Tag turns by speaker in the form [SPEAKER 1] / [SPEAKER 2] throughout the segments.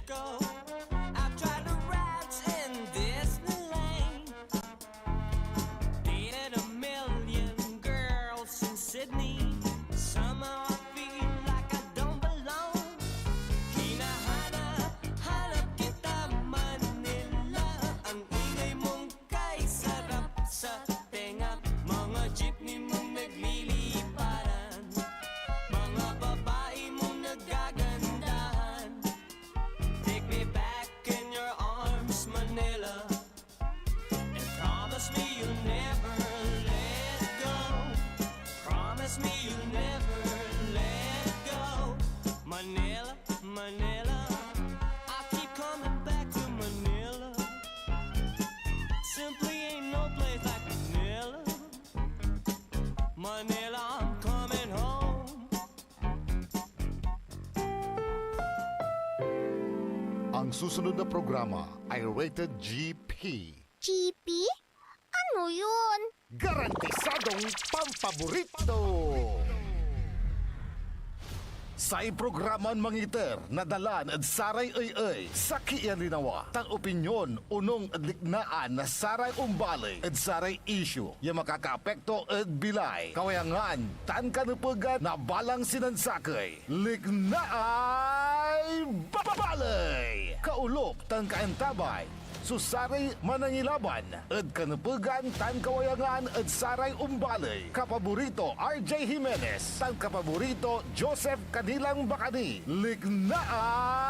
[SPEAKER 1] go. I've tried to rides in Disneyland. Dated a million girls in Sydney. Somehow I feel like I don't belong. Hinahanap kita Manila. Ang ingay mong kay sarap sa tenga. Mga jeepney mong nagliliparan. Mga babae mong nagagandahan. Take me back in your arms, Manila. And promise me you'll never let go. Promise me you'll never let go. Manila, Manila, I keep coming back to Manila. Simply ain't no place like Manila. Manila, I'm coming home.
[SPEAKER 2] Ang susunod na programa ay rated GP.
[SPEAKER 3] GP? Ano yun?
[SPEAKER 2] Garantisadong pampaborito! Sa programa mangiter na dalan at saray ay sa kiyanlinawa tang opinyon unong adliknaan na saray umbalay at saray issue yung makakaapekto at bilay kawayangan tan kanupugan na balang sinansakay liknaay babalay kaulop tan kaentabay susaray manangilaban at kanupugan tan kawayangan at saray umbalay kapaborito RJ Jimenez tan kapaborito Joseph Kanilang Bakani Lignaay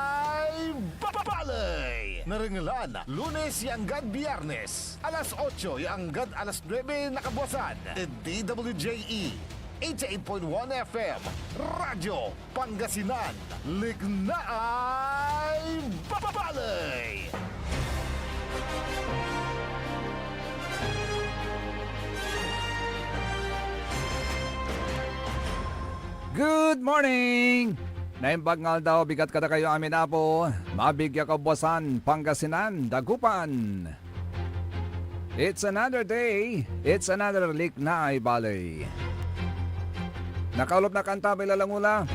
[SPEAKER 2] Babalay naringalan Lunes yanggad Biyernes alas 8 yanggad alas 9 nakabuasan at DWJE 88.1 FM Radyo Pangasinan Lignaay Babalay.
[SPEAKER 4] Good morning! Naimbag nga daw, bigat kada kayo amin apo. Mabigya ka buwasan, Pangasinan, Dagupan. It's another day, it's another Liknaay Balay. Nakaulop na kanta, Bilalangula.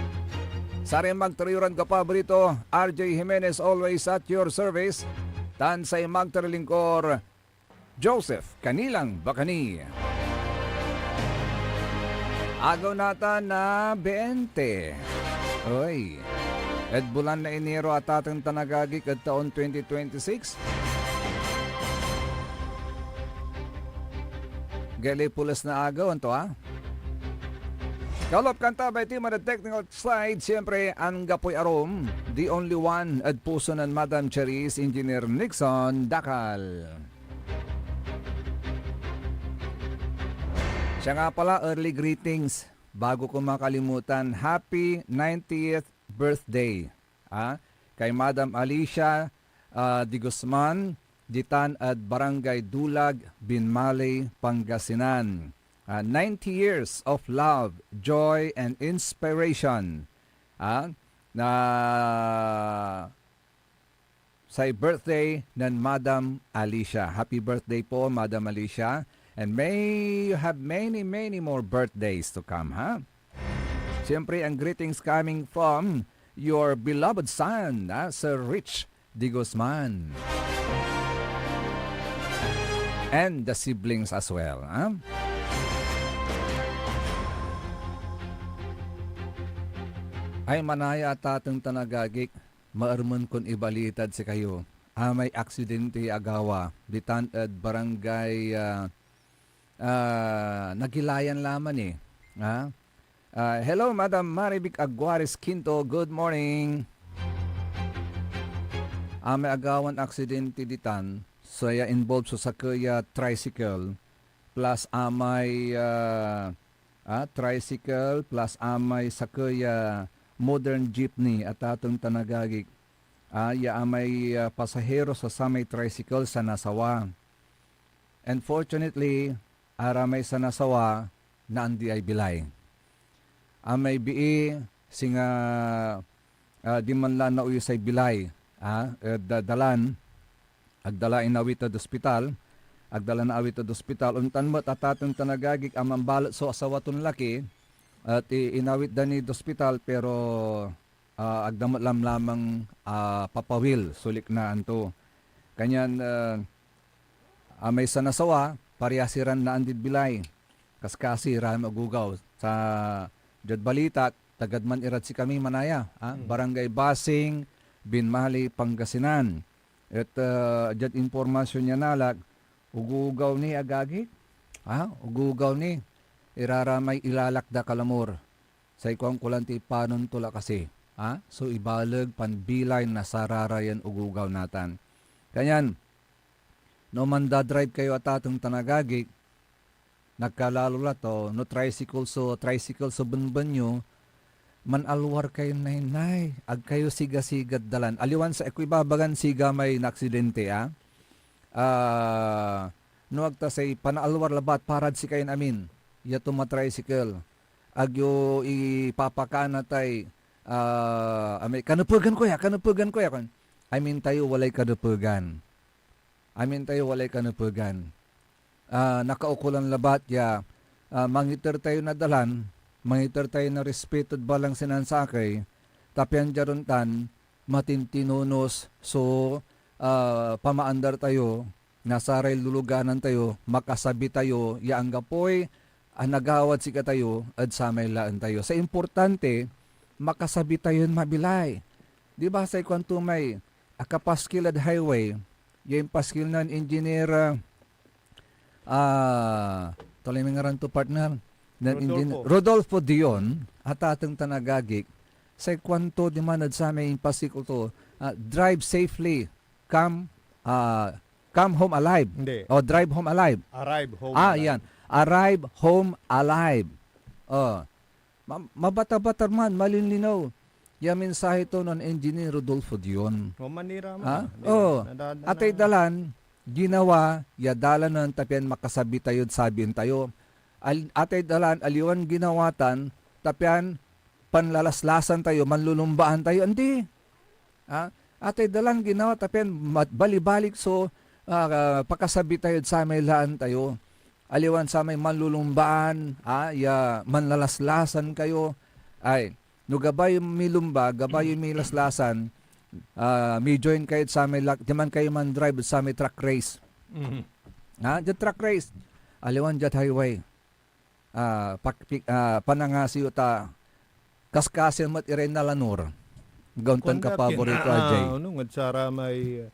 [SPEAKER 4] Saring magtriyuran ka pa, Brito. RJ Jimenez always at your service. Tansay magtrilingkor, Joseph Kanilang Bakani. Agaw nata na 20. Oy. At bulan na Enero at atang tanagagik at taon 2026. Gali pulas na agaw anto ha. Kalop kanta by team on the technical side. Siyempre ang gapoy arom. The only one at puso ng Madam Cherise, Engineer Nixon Dakal. Siya nga pala, early greetings. Bago ko makalimutan, happy 90th birthday kay Madam Alicia Di Guzman, Ditan at Barangay Dulag, Binmalay, Pangasinan. 90 years of love, joy, and inspiration na sa birthday ng Madam Alicia. Happy birthday po, Madam Alicia. And may you have many, many more birthdays to come, ha? Siyempre, ang greetings coming from your beloved son, Sir Rich Di Guzman. And the siblings as well, ha? Ay manaya at atong tanagagik, maarman kon ibalitad si kayo. May aksidente agawa, bitan at barangay nagilayan laman hello, Madam Marivic Aguares Quinto. Good morning. May agawan aksidente ditan. So, involved sa sakaya tricycle plus amay tricycle plus amay sakaya modern jeepney at atong tanagagik. Amay pasahero sa samay tricycle sa nasawa. Unfortunately, aramay sa nasawa na andi ay bilay. Amay bii singa di man lang nauyo say bilay. Dalan agdala inawit at ospital. Agdala na awit at ospital. Untan mo tatatong tanagagik amang balot so asawaton laki at inawit dani ospital pero agdamot lamang papawil sulik na anto. Kanyan may sanasawa parehasiran na andid bilay. Kaskasi ram agugaw sa jad balita tagadman irad si kami manaya, Barangay Basing, Binmali, Pangasinan. At jad informasyon niya nalag ugugaw ni agagi. Ugugaw ni iraramay ilalakda kalamor. Sa ikong kulanti panon tula kasi. So ibalag panbilay na sararayan ugugaw natan. Kanyan, no mandadrive kayo at atong tanagagi, nagkalalula to, no tricycle so bunban nyo, manalwar kayo nay, ag kayo siga-sigad dalan. Aliwan sa ekwibabagan siga may naksidente, no agtasay panaalwar labat parad si kayo amin, yato matricycle. Agyo ipapakana tay, kanupugan ko ya. I mean tayo walay kanupugan. Nakaukulan labat ya, mangiter tayo na dalan, mangiter tayo na respeto balang sinansakay, tapyan jaruntan, matintinunos, so pamaandar tayo, nasaray luluganan tayo, makasabi tayo, yaanggapoy, nagawad sika tayo, at samay laan tayo. Sa importante, makasabi tayo mabilay. Di ba sa ikwanto may akapaskilad highway, yung paskil ng engineer, tuloy mga ranto partner, Rodolfo Dion, at atang tanagagik, sa ikwanto di manad sa may pasikul to, drive safely, come home alive.
[SPEAKER 5] Hindi.
[SPEAKER 4] O drive home alive.
[SPEAKER 5] Arrive home.
[SPEAKER 4] Yan. Arrive home alive. Mabata-bata man, malinlinaw. Yung mensahe to ng engineer Rodolfo Dion.
[SPEAKER 5] O manira mo.
[SPEAKER 4] Atay dalan, ginawa, yadalan ng tapian makasabi tayo, sabihin tayo. Atay dalan, aliwan ginawatan, tapian panlalaslasan tayo, manlulumbaan tayo. Hindi. Atay dalan ginawa, tapian bali-balik so, pakasabi tayo, sa may laan tayo. Aliwan sa may manlulumbaan, manlalaslasan kayo. No gabay may lumba, gabay may laslasan, may join kayo sa may diman kayo man drive sa may truck race. Dyan truck race. Aliwan dyan highway. Panangasiyo ta, kaskasin mat irin na lanur. Gauntan ka paborito, Ajay.
[SPEAKER 5] Nung adsara may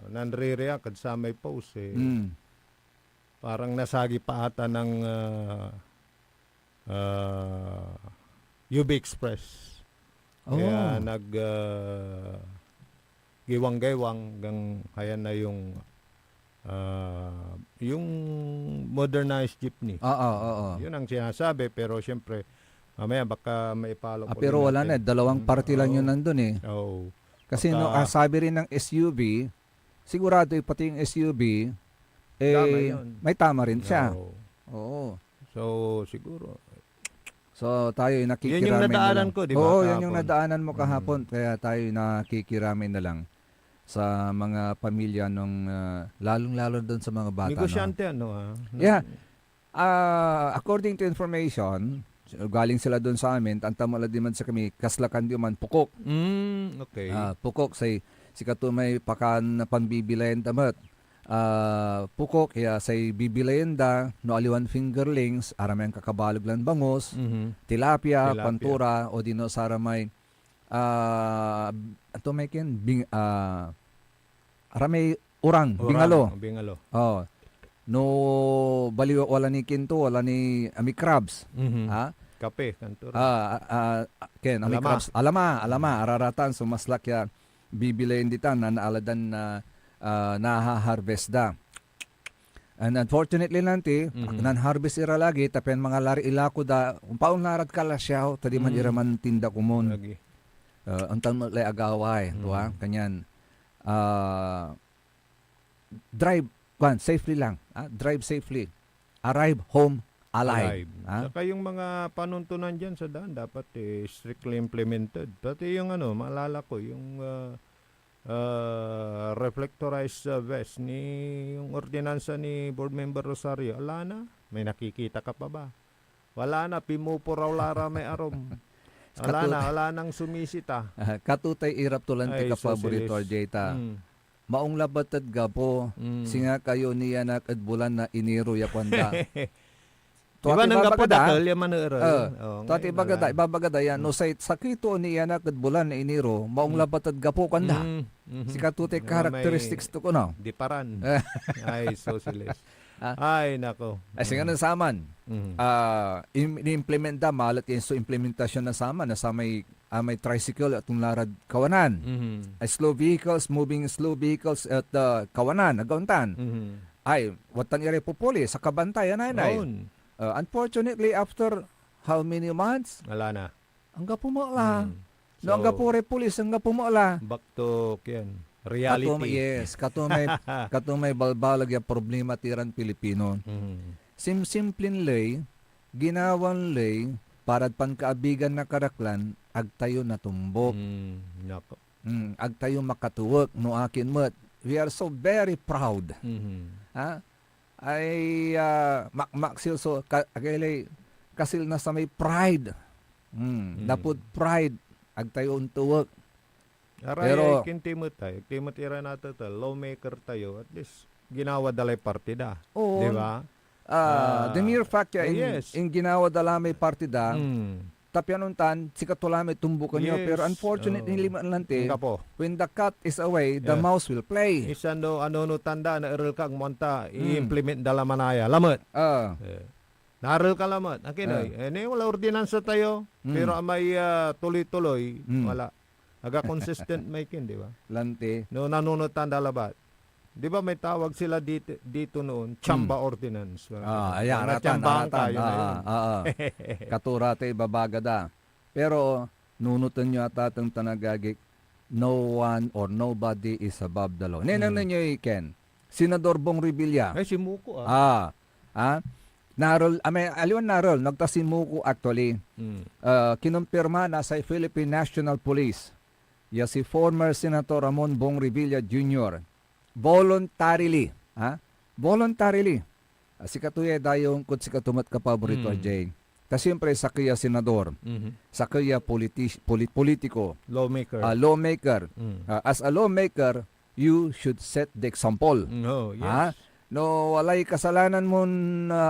[SPEAKER 5] nanre-react at sa may post parang nasagi pa ata ng UB Express. Kaya giwang-gaywang gang kaya na yung modernized jeepney. Yun ang sinasabi pero syempre mamaya baka maipalo ko.
[SPEAKER 4] Pero wala na, dalawang party lang yun nandun eh. Kasi sabi rin ng SUV, sigurado pati yung SUV may tama rin siya. Oo.
[SPEAKER 5] So, siguro.
[SPEAKER 4] So, tayo nakikiramay
[SPEAKER 5] yan yung nadaanan ko, di ba?
[SPEAKER 4] Oo, yan yung nadaanan mo kahapon. Kaya tayo nakikiramay na lang sa mga pamilya nung lalong-lalo doon sa mga bata.
[SPEAKER 5] Negosyante
[SPEAKER 4] Yeah. According to information, galing sila doon sa amin, antamala di man sa kami, kaslakan di man, pukok.
[SPEAKER 5] Okay.
[SPEAKER 4] Pukok, si katumay pakan panbibilayan tamat. Pukok kaya say bibilayenda no aliwan fingerlings aramay ang kakabalog lan bangos, tilapia, pantura o dino saramay ato may ken aramay urang, bingalo. No baliw wala ni kinto, wala ni ami crabs.
[SPEAKER 5] Kape, kantura.
[SPEAKER 4] Ken ami crabs. Alama araratan so maslak ya bibilayen ditan na naaladan na naha-harvest da. And unfortunately nanti, nan-harvest ira lagi, tapen mga lari ilako da, kung paong narat kala siya, tadi man ira man tinda kumon. Antan mo lay agaway, tuwa, kanyan. Drive, safely lang. Drive safely. Arrive home alive.
[SPEAKER 5] Saka yung mga panuntunan dyan sa daan, dapat strictly implemented. Pati yung maalala ko, yung reflectorized vest yung ordinansa ni Board Member Rosario. Wala na. May nakikita ka pa ba? Wala na. Pimupuraw lara may arom. Wala nang sumisita.
[SPEAKER 4] Katutay irap tulan ti
[SPEAKER 5] Ay,
[SPEAKER 4] kapaborito
[SPEAKER 5] socialist.
[SPEAKER 4] Jeta.
[SPEAKER 5] Mm.
[SPEAKER 4] Maong labatad gapo. Singa kayo niya nak at bulan na iniro ya kwanda.
[SPEAKER 5] Diba nang kapodakal, yung manero.
[SPEAKER 4] Tuwati ibabagada yan. No, sakito niya nak at bulan na iniro, maong labatad gapo kwanda. Si katutay characteristics to ko no.
[SPEAKER 5] Di paran. Ay, socialist. Ay, nako.
[SPEAKER 4] Ay, singa ng saman. Ini-implementa, malat yung implementasyon ng saman na sa may tricycle at larad kawanan. Ay, slow vehicles, moving slow vehicles at kawanan, agauntan. Ay, watan ire pupuli sa kabantayan ay. Unfortunately, after how many months?
[SPEAKER 5] Wala na.
[SPEAKER 4] Ang pumala.
[SPEAKER 5] So,
[SPEAKER 4] No, ang pure pulis, ang pumala.
[SPEAKER 5] back to reality.
[SPEAKER 4] Katumay balbalag ya problema tiran Pilipino. Simplin lay, ginawan lay, parad pankaabigan na karaklan, agtayo na tumbok.
[SPEAKER 5] Nako.
[SPEAKER 4] Agtayo makatuwag, no akin mo't. We are so very proud. Ha? Ay, makmaksil so, kasil na sa may pride. Dapod pride, agtayo untuwag.
[SPEAKER 5] Pero kintimot tayo. Timot ira nato to. Lawmaker tayo. At least ginawa dalay partida.
[SPEAKER 4] Oo.
[SPEAKER 5] Di ba?
[SPEAKER 4] The mere fact
[SPEAKER 5] yes.
[SPEAKER 4] in ginawa dala may partida, tapyanuntan, sikatulami tumbukan nyo.
[SPEAKER 5] Yes.
[SPEAKER 4] Pero unfortunately, liman lante,
[SPEAKER 5] Kapo.
[SPEAKER 4] when the cat is away, the
[SPEAKER 5] Yeah.
[SPEAKER 4] mouse will play.
[SPEAKER 5] Isa no, tanda na eral kang monta, i-implement dala manaya. Lamot. Naral ka lamot. Akin wala ordinansa tayo. Pero may tuloy-tuloy, wala. Aga consistent making, di ba?
[SPEAKER 4] Lante.
[SPEAKER 5] No, nanunutan dalabat. Di ba may tawag sila dito noon, chamba ordinance.
[SPEAKER 4] Aratan. Katurate babagada. Pero nunutan nyo atatang tanagagik, no one or nobody is above the law. Nenang ninyo iken, Senador Bong Revilla.
[SPEAKER 5] Ay, si Muko
[SPEAKER 4] Narol, aliwan narol, nagtasimuko actually. Kinumpirma na sa Philippine National Police, si former Senator Ramon Bong Revilla Jr. voluntarily, si katuya dayong kung si katumat ka paborito Jay. Kasi siyempre sa kaya senador, sa kaya politiko, lawmaker. As a lawmaker, you should set the example.
[SPEAKER 5] No, yes.
[SPEAKER 4] No, walay kasalanan mo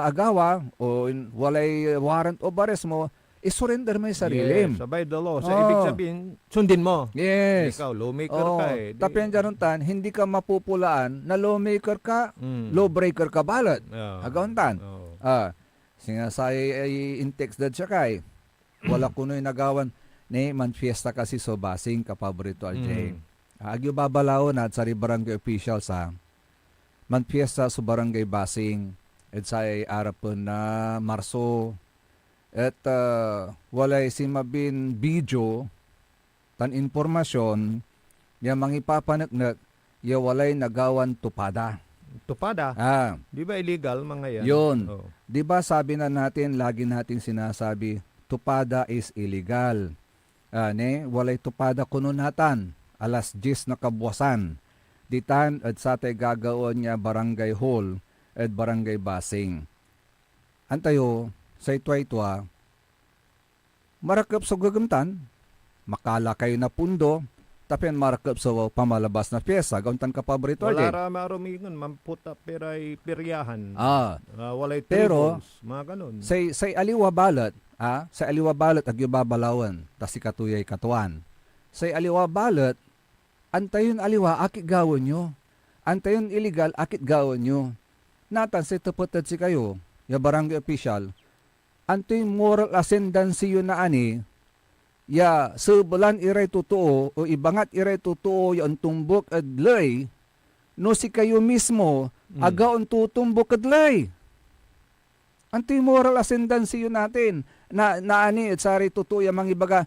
[SPEAKER 4] agawa o walay warrant of arrest mo, isurrender mo yung sarili.
[SPEAKER 5] Yes, abide the law. Sa ibig sabihin, sundin mo.
[SPEAKER 4] Yes.
[SPEAKER 5] Ikaw, lawmaker ka eh.
[SPEAKER 4] Tapyan dyan hindi ka mapupulaan na lawmaker ka, lawbreaker ka balot. Agauntan. Sinasay ay in-text dad siya kay. Wala kuno'y nagawan. Ne, manfiesta kasi so basing kapaborito RJ. Agyo babalawon at sari barangay officials manfiesta sa barangay basing. At sa arapon na Marso. At walay si mabin video tan informasyon ya mangipapanagnak ya walay nagawan tupada.
[SPEAKER 5] Tupada? Di ba illegal mga yan?
[SPEAKER 4] Yun. Di ba sabi na natin, lagi nating sinasabi, tupada is illegal. Walay tupada kuno natan, alas 10 na kabuwasan. Ditan at sa tay gagawon niya barangay hall at barangay basing. Antayo, sa itwa-itwa, marakap sa gagamtan, makala kayo na pundo, tapian marakap sa pamalabas na pyesa, gauntan ka paborito.
[SPEAKER 5] Wala rama arumingon, mamputa peray piryahan. Walay
[SPEAKER 4] pero,
[SPEAKER 5] tribbles, mga ganun.
[SPEAKER 4] Say aliwa balat, sa aliwa balat agyo babalawan, tas si katuyay katuan. Say aliwa balat, antayon aliwa, akit gawon nyo. Antayon illegal, akit gawon nyo. Natan, say tapotad si kayo, ya barangay official, antoy moral ascendancy yun na ani, ya sebulan iray totoo o ibangat iray totoo yung tumbok at lay, no si kayo mismo, agaon tutumbok at lay. Antoy moral ascendancy yun natin, na ani at sari totoo yung mga ibaga,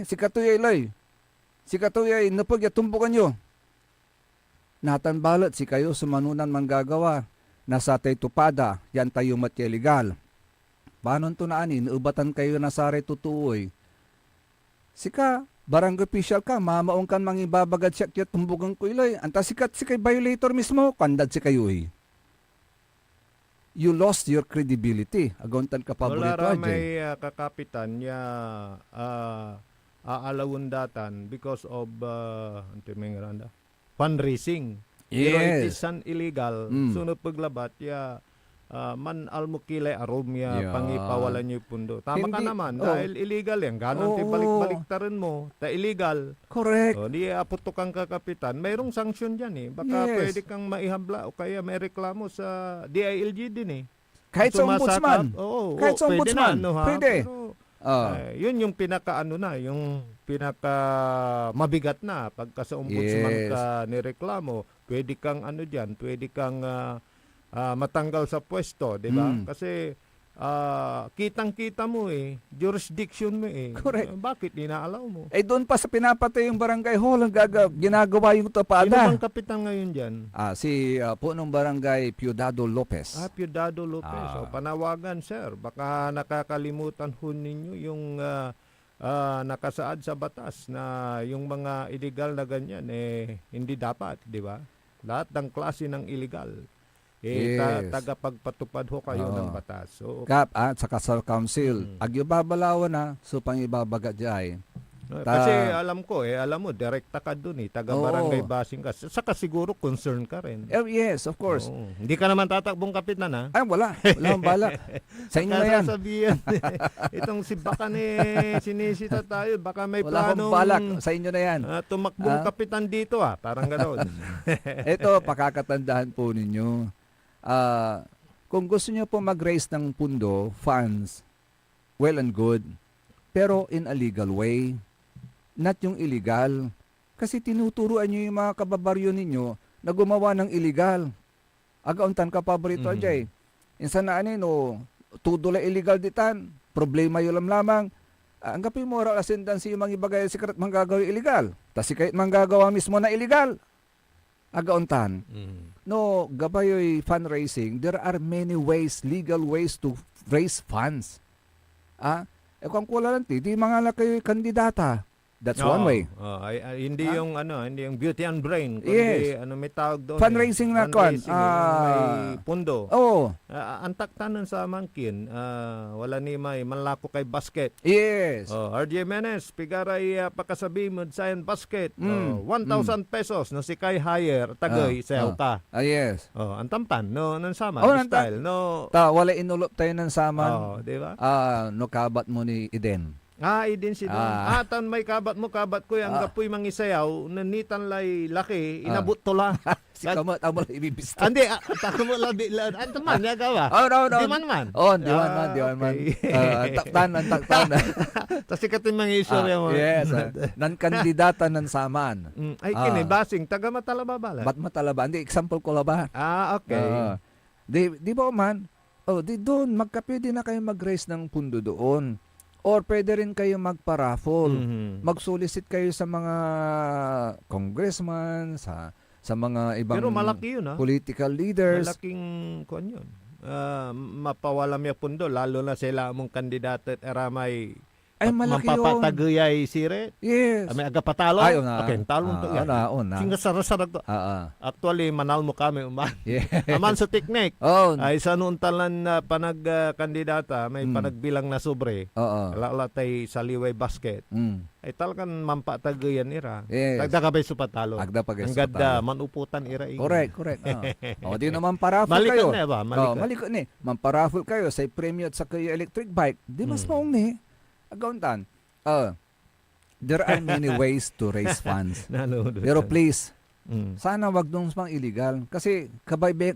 [SPEAKER 4] si katuyay lay, si katuyay napag ya tumbukan nyo. Natan balat si kayo sumanunan manggagawa, nasa tay tupada, yan tayo matya legal. Paano to na ani, naubatan kayo na sari tutuoy. Sika, barangay official ka, mamaong kan mangibabagad siya kaya tumbugang ko iloy. Anta sikat si kay violator mismo, kandad si kayo you lost your credibility. Agontan ka
[SPEAKER 5] Wala
[SPEAKER 4] paborito,
[SPEAKER 5] ra
[SPEAKER 4] Ajay.
[SPEAKER 5] may kakapitan niya aalawundatan because of fundraising. Pero it is
[SPEAKER 4] Yes.
[SPEAKER 5] an illegal.
[SPEAKER 4] Mm.
[SPEAKER 5] Sunod paglabat ya man almukilay arom ya
[SPEAKER 4] Yeah.
[SPEAKER 5] pangipawalan niyo pundo. Tama ka
[SPEAKER 4] Hindi-
[SPEAKER 5] naman
[SPEAKER 4] oh.
[SPEAKER 5] dahil illegal yan. Ganon ti
[SPEAKER 4] Oo.
[SPEAKER 5] balik-baliktaran mo. Ta illegal.
[SPEAKER 4] Correct.
[SPEAKER 5] O di aputo kang kakapitan. Mayroong sanksyon diyan eh. Baka
[SPEAKER 4] Yes.
[SPEAKER 5] pwede kang maihabla o kaya may reklamo sa DILG din eh.
[SPEAKER 4] Kahit sa
[SPEAKER 5] Sumasakap.
[SPEAKER 4] ombudsman.
[SPEAKER 5] Oo,
[SPEAKER 4] Kahit sa
[SPEAKER 5] pwede
[SPEAKER 4] ombudsman.
[SPEAKER 5] na, no, ha?
[SPEAKER 4] Pwede.
[SPEAKER 5] Pero,
[SPEAKER 4] Ah.
[SPEAKER 5] yun yung yung pinaka mabigat na pagka sa ombudsman
[SPEAKER 4] Yes.
[SPEAKER 5] ka nireklamo, pwede kang pwede kang matanggal sa pwesto, 'di ba?
[SPEAKER 4] Mm.
[SPEAKER 5] Kasi kitang-kita mo jurisdiction mo
[SPEAKER 4] Correct.
[SPEAKER 5] Bakit inaalaw mo?
[SPEAKER 4] Doon pa sa pinapatay yung barangay hall, ginagawa yung
[SPEAKER 5] Sino
[SPEAKER 4] tapada.
[SPEAKER 5] bang kapitan ngayon diyan?
[SPEAKER 4] Si punong barangay Piudado Lopez.
[SPEAKER 5] Piudado Lopez.
[SPEAKER 4] Ah.
[SPEAKER 5] Panawagan, sir. Baka nakakalimutan ho ninyo yung nakasaad sa batas na yung mga illegal na ganyan, hindi dapat, di ba? Lahat ng klase ng illegal.
[SPEAKER 4] Yes.
[SPEAKER 5] Tagapagpatupad ho kayo
[SPEAKER 4] Oo.
[SPEAKER 5] ng batas. So,
[SPEAKER 4] Kap, at saka sa council.
[SPEAKER 5] Mm.
[SPEAKER 4] Agyo babalawan na, so pang ibabaga jay.
[SPEAKER 5] kasi alam ko, alam mo, direkta ka dun taga-barangay
[SPEAKER 4] Oo.
[SPEAKER 5] basing ka. Saka siguro concern ka rin.
[SPEAKER 4] Yes, of course.
[SPEAKER 5] Oo. Hindi ka naman tatakbong kapitan, ha?
[SPEAKER 4] Ay, wala. Wala akong balak. Sa inyo na yan.
[SPEAKER 5] Sasabihin, itong si baka sinisita tayo, baka may
[SPEAKER 4] Wala akong
[SPEAKER 5] planong
[SPEAKER 4] balak. Sa inyo na yan.
[SPEAKER 5] tumakbong
[SPEAKER 4] Ah.
[SPEAKER 5] kapitan dito, parang gano'n.
[SPEAKER 4] Ito, pakakatandaan po ninyo. Kung gusto nyo po mag-raise ng pundo, funds, well and good. Pero in a legal way. Not yung illegal. Kasi tinuturuan nyo yung mga kababaryo ninyo na gumawa ng illegal. Agauntan ka paborito,
[SPEAKER 5] Mhm.
[SPEAKER 4] Ajay. Insan na tudula illegal ditan. Problema yun lamang. Ang kapit moral ascendancy yung mga ibagay sikret manggagawa illegal. Tas kahit manggagawa mismo na illegal. Agauntan. No, gabayoy fundraising, there are many ways, legal ways to raise funds. Kung wala lang di mga kayo kandidata. That's one way.
[SPEAKER 5] Hindi yung hindi yung beauty and brain, kundi
[SPEAKER 4] Yes.
[SPEAKER 5] may tawag doon.
[SPEAKER 4] Fundraising na kwan.
[SPEAKER 5] Fundraising, yung may pundo.
[SPEAKER 4] Oh,
[SPEAKER 5] Antak tanan sa mangkin, wala ni may manlako kay basket.
[SPEAKER 4] yes.
[SPEAKER 5] RJ Menes, pigaray pakasabi mo sa basket.
[SPEAKER 4] Mm.
[SPEAKER 5] 1,000 pesos no si kay hire tagoy sayaw ka.
[SPEAKER 4] Yes.
[SPEAKER 5] Ang tampan no nan sama
[SPEAKER 4] Oh, nanta-
[SPEAKER 5] style no.
[SPEAKER 4] Wala inulop tayo ng saman.
[SPEAKER 5] Di ba?
[SPEAKER 4] No kabat mo ni Eden.
[SPEAKER 5] Idin si Don. Tan may kabat ko yang gapoy mangisayaw nanitan lay laki inabot to lang.
[SPEAKER 4] Si kamot, amo lang ibibista.
[SPEAKER 5] Andi, tako mo labi lan. Antaman ya gawa.
[SPEAKER 4] No.
[SPEAKER 5] Di man man.
[SPEAKER 4] Di man. Ang taktan.
[SPEAKER 5] Tas ikatin mangistorya mo.
[SPEAKER 4] Yes. Nan kandidata ng saman.
[SPEAKER 5] Ay kini basing taga Matalaba bala.
[SPEAKER 4] Ba't matalaba? Hindi, example ko laba.
[SPEAKER 5] Okay.
[SPEAKER 4] Di ba man? Di doon, magkapwede na kayo mag-raise ng pundo doon. Or pwede rin kayo magpa-raffle.
[SPEAKER 5] Mhm.
[SPEAKER 4] Mag-solicit kayo sa mga congressman, sa mga ibang
[SPEAKER 5] Pero malaki yun
[SPEAKER 4] political leaders.
[SPEAKER 5] Malaking kuan yun. Mapawalam ya pundo lalo na sila mong kandidato at eramay
[SPEAKER 4] Ay, malaki yun.
[SPEAKER 5] mapapataguyay sire.
[SPEAKER 4] Yes.
[SPEAKER 5] May aga patalo.
[SPEAKER 4] Ay, una.
[SPEAKER 5] Okay, talon to yan.
[SPEAKER 4] Una.
[SPEAKER 5] Singa sarasarag to. Actually, manal mo kami uman.
[SPEAKER 4] Yeah.
[SPEAKER 5] Aman sa technique.
[SPEAKER 4] Oh.
[SPEAKER 5] Ay sa noon talan na panagkandidata, may panagbilang na sobre.
[SPEAKER 4] Oo.
[SPEAKER 5] Lalatay sa liway basket. Ay talagang mampataguyan ira.
[SPEAKER 4] Yes.
[SPEAKER 5] Dagda ka ba supatalo?
[SPEAKER 4] Agda pa
[SPEAKER 5] Ang
[SPEAKER 4] guys.
[SPEAKER 5] ganda, manuputan ira.
[SPEAKER 4] Correct. Di naman paraffle
[SPEAKER 5] Malikot
[SPEAKER 4] kayo.
[SPEAKER 5] na ba?
[SPEAKER 4] Malikot ni. Mamparaffle kayo sa premium at sa kayo electric bike. Di mas maong ni. Agauntan. There are many ways to raise funds. Pero please, sana wag dong pang illegal. Kasi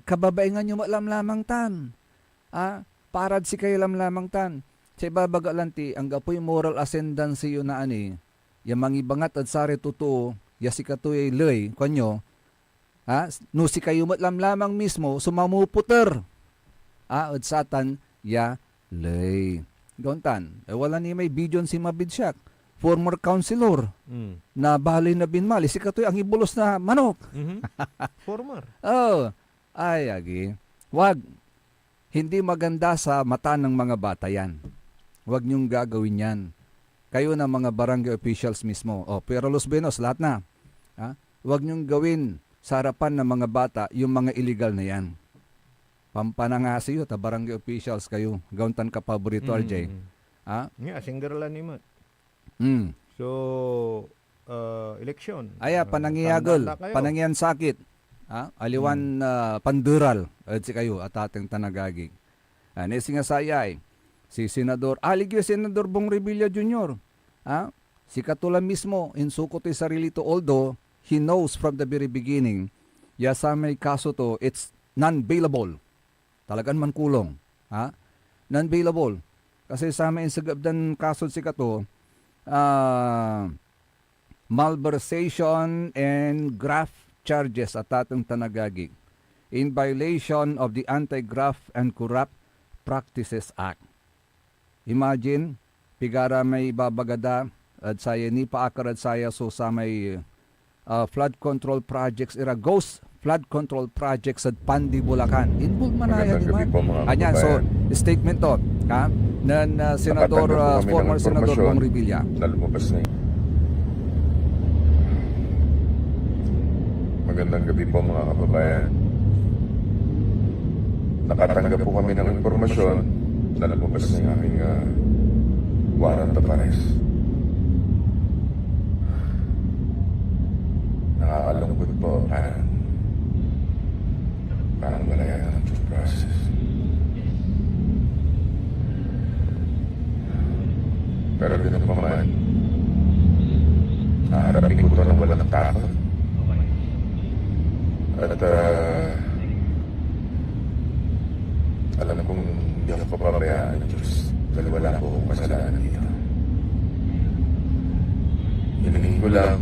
[SPEAKER 4] kababaingan nyo lamang tan. Parad si kayo lamang tan. Sa ibabaga lanti, ang gapoy moral ascendancy yun na ani, yung mangibangat at sari totoo, yasi katoy lay, kanyo, no si kayo lamang mismo, sumamuputer. At satan, ya lay. Gontan, wala ni may video si Mabidsyak, former councilor, na balay na binmali, si katoy ang ibulos na manok.
[SPEAKER 5] Former.
[SPEAKER 4] Ay, agi. Wag. Hindi maganda sa mata ng mga bata yan. Wag niyong gagawin yan. Kayo na mga barangay officials mismo. Pero Los Benos, lahat na. Wag niyong gawin sa harapan ng mga bata yung mga illegal na yan. Pampanangasiyo, ta barangay officials kayo. Gauntan ka paborito, RJ. Ha?
[SPEAKER 5] Nga, singgerlan ni Mat.
[SPEAKER 4] Mm.
[SPEAKER 5] So, eleksyon.
[SPEAKER 4] Aya, panangiyagol,
[SPEAKER 5] tanda kayo.
[SPEAKER 4] panangiyan sakit. Ha? Aliwan pandural, si kayo, at ating tanagagig. Nesi nga sayay, si Senador, aligyo Senador Bong Revilla Jr. Ha? Si Katula mismo, insuko to sarili to, although he knows from the very beginning, sa may kaso to, it's non-bailable. Talagang man kulong. Ha? Non-bailable. Kasi sa may insagabdan kaso si Kato, malversation and graft charges at atong tanagagig in violation of the Anti-Graft and Corrupt Practices Act. Imagine, pigara may babagada at saya ni paakarad saya so sa may flood control projects ira ghost flood control projects at Pandi, Bulacan. Involved man na yan, Anyan, so statement to, ha? Nan Senador, former Senador Bong Revilla.
[SPEAKER 6] Nalumabas na yun. Magandang gabi po mga kababayan. Nakatanggap po kami ng impormasyon na lumabas na yung aming warrant of arrest. Nakakalungkot po, parang malaya na ng due process. Pero din pa man, haharapin ko ito ng walang takot. At alam kong hindi ako papabayaan ng Diyos dahil wala po akong kasalanan dito. Hinihingi ko lang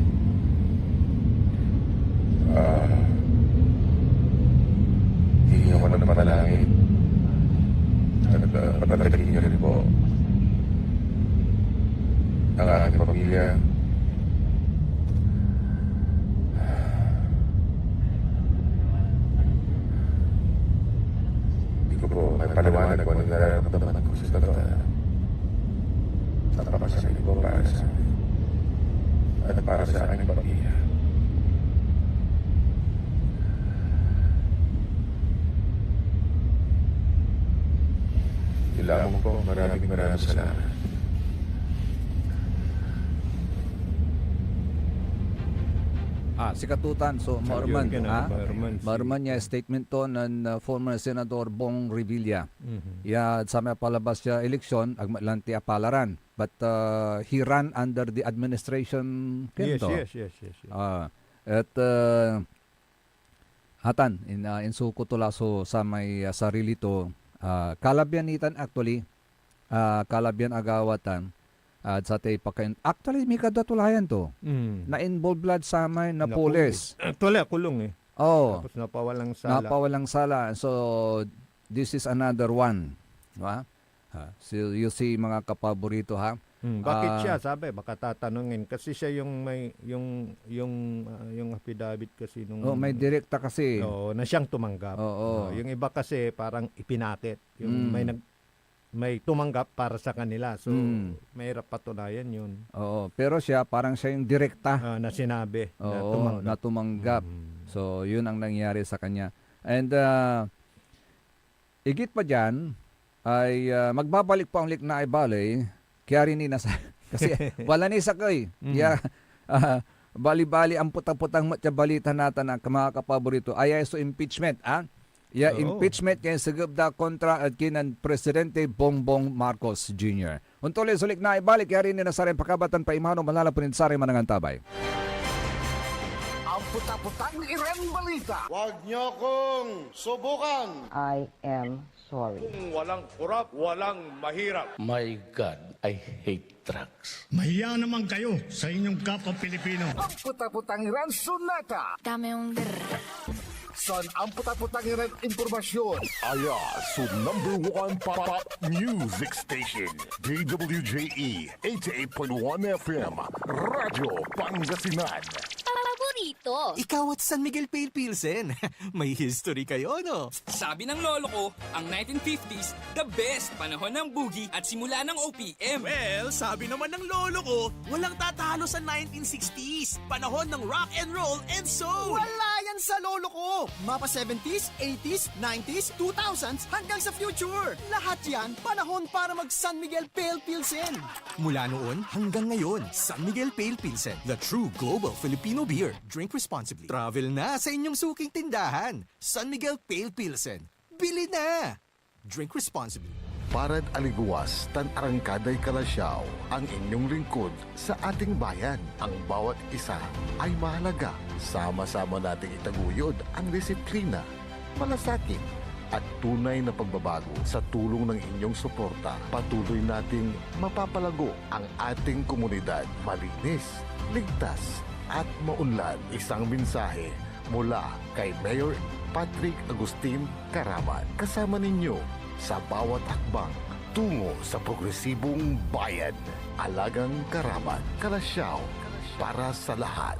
[SPEAKER 6] hihingi ako ng panalangin at patatagin niyo rin po ang aking pamilya. Hindi ko po may paliwanag kung anong nararamdaman ko sa totoo. Napakasakit ko para sa akin at para sa aking pamilya. Ilamang po, maraming salamat.
[SPEAKER 4] Si Katutan, so Maurman,
[SPEAKER 5] Yun,
[SPEAKER 4] Maurman niya statement to ng former Senador Bong Revilla. Ya sa may palabas siya eleksyon, agmalanti apalaran. But he ran under the administration kento.
[SPEAKER 5] Yes.
[SPEAKER 4] At hatan, in suko to laso sa may sarili to, kalabyanitan actually, kalabyan agawatan, at sa tay pakain. Actually, may kadatulayan to. Na-involve blood sa may na police.
[SPEAKER 5] Actually, kulong eh.
[SPEAKER 4] Oh.
[SPEAKER 5] Tapos napawalang sala.
[SPEAKER 4] Napawalang sala. So, this is another one. Diba? So, you see mga kapaborito, ha?
[SPEAKER 5] Bakit siya? Sabi, baka tatanungin. Kasi siya yung may, yung affidavit kasi nung...
[SPEAKER 4] may direkta kasi.
[SPEAKER 5] Na siyang tumanggap. Yung iba kasi parang ipinakit. Yung may tumanggap para sa kanila. So, mahirap patunayan yun.
[SPEAKER 4] Oo, pero siya, parang siya yung direkta.
[SPEAKER 5] Na sinabi.
[SPEAKER 4] Na tumanggap. So, yun ang nangyari sa kanya. And, igit pa dyan, ay magbabalik pa ang Liknaay Valley, kaya rin nasa, kasi wala ni sakay. Bali-bali ang putang-putang balita natin ang mga kapaborito, ay so impeachment, impeachment kaya sagabda kontra at kinan Presidente Bongbong Marcos Jr. Untuloy sulik na ibalik kaya rin na sa rin pakabatan pa imano malalapunin sa rin manangang tabay.
[SPEAKER 2] Ang puta-putang Iren Balita. Huwag niyo kong subukan.
[SPEAKER 7] I am sorry.
[SPEAKER 8] Walang kurap, walang mahirap.
[SPEAKER 9] My God, I hate drugs.
[SPEAKER 10] Mahiya naman kayo sa inyong kapwa Pilipino.
[SPEAKER 2] Ang puta-putang Iren Sunata.
[SPEAKER 3] Dame yung
[SPEAKER 2] Son ang puta-putang Iren impormasyon.
[SPEAKER 11] Aya sa #1 pop music station. DWJE 88.1 FM. Radyo Pangasinan.
[SPEAKER 3] paborito.
[SPEAKER 12] Ikaw at San Miguel Pale Pilsen. May history kayo, no?
[SPEAKER 13] Sabi ng lolo ko, ang 1950s, the best panahon ng boogie at simula ng OPM.
[SPEAKER 12] Well, sabi naman ng lolo ko, walang tatalo sa 1960s. Panahon ng rock and roll and soul.
[SPEAKER 7] Wala yan
[SPEAKER 14] yan sa lolo ko. Mapa 70s, 80s, 90s, 2000s hanggang sa future. Lahat yan panahon para mag San Miguel Pale Pilsen.
[SPEAKER 12] Mula noon hanggang ngayon, San Miguel Pale Pilsen, the true global Filipino beer. Drink responsibly. Travel na sa inyong suking tindahan. San Miguel Pale Pilsen. Bili na! Drink responsibly.
[SPEAKER 11] Parad aliguas, tan arangkaday kalasyaw, ang inyong lingkod sa ating bayan. Ang bawat isa ay mahalaga. Sama-sama nating itaguyod ang disiplina, malasakit, at tunay na pagbabago. Sa tulong ng inyong suporta, patuloy nating mapapalago ang ating komunidad. Malinis, ligtas, at maunlad. Isang mensahe mula kay Mayor Patrick Agustin Caraman. Kasama ninyo sa bawat hakbang tungo sa progresibong bayan. Alagang Caraman, Kalasyaw, para sa lahat.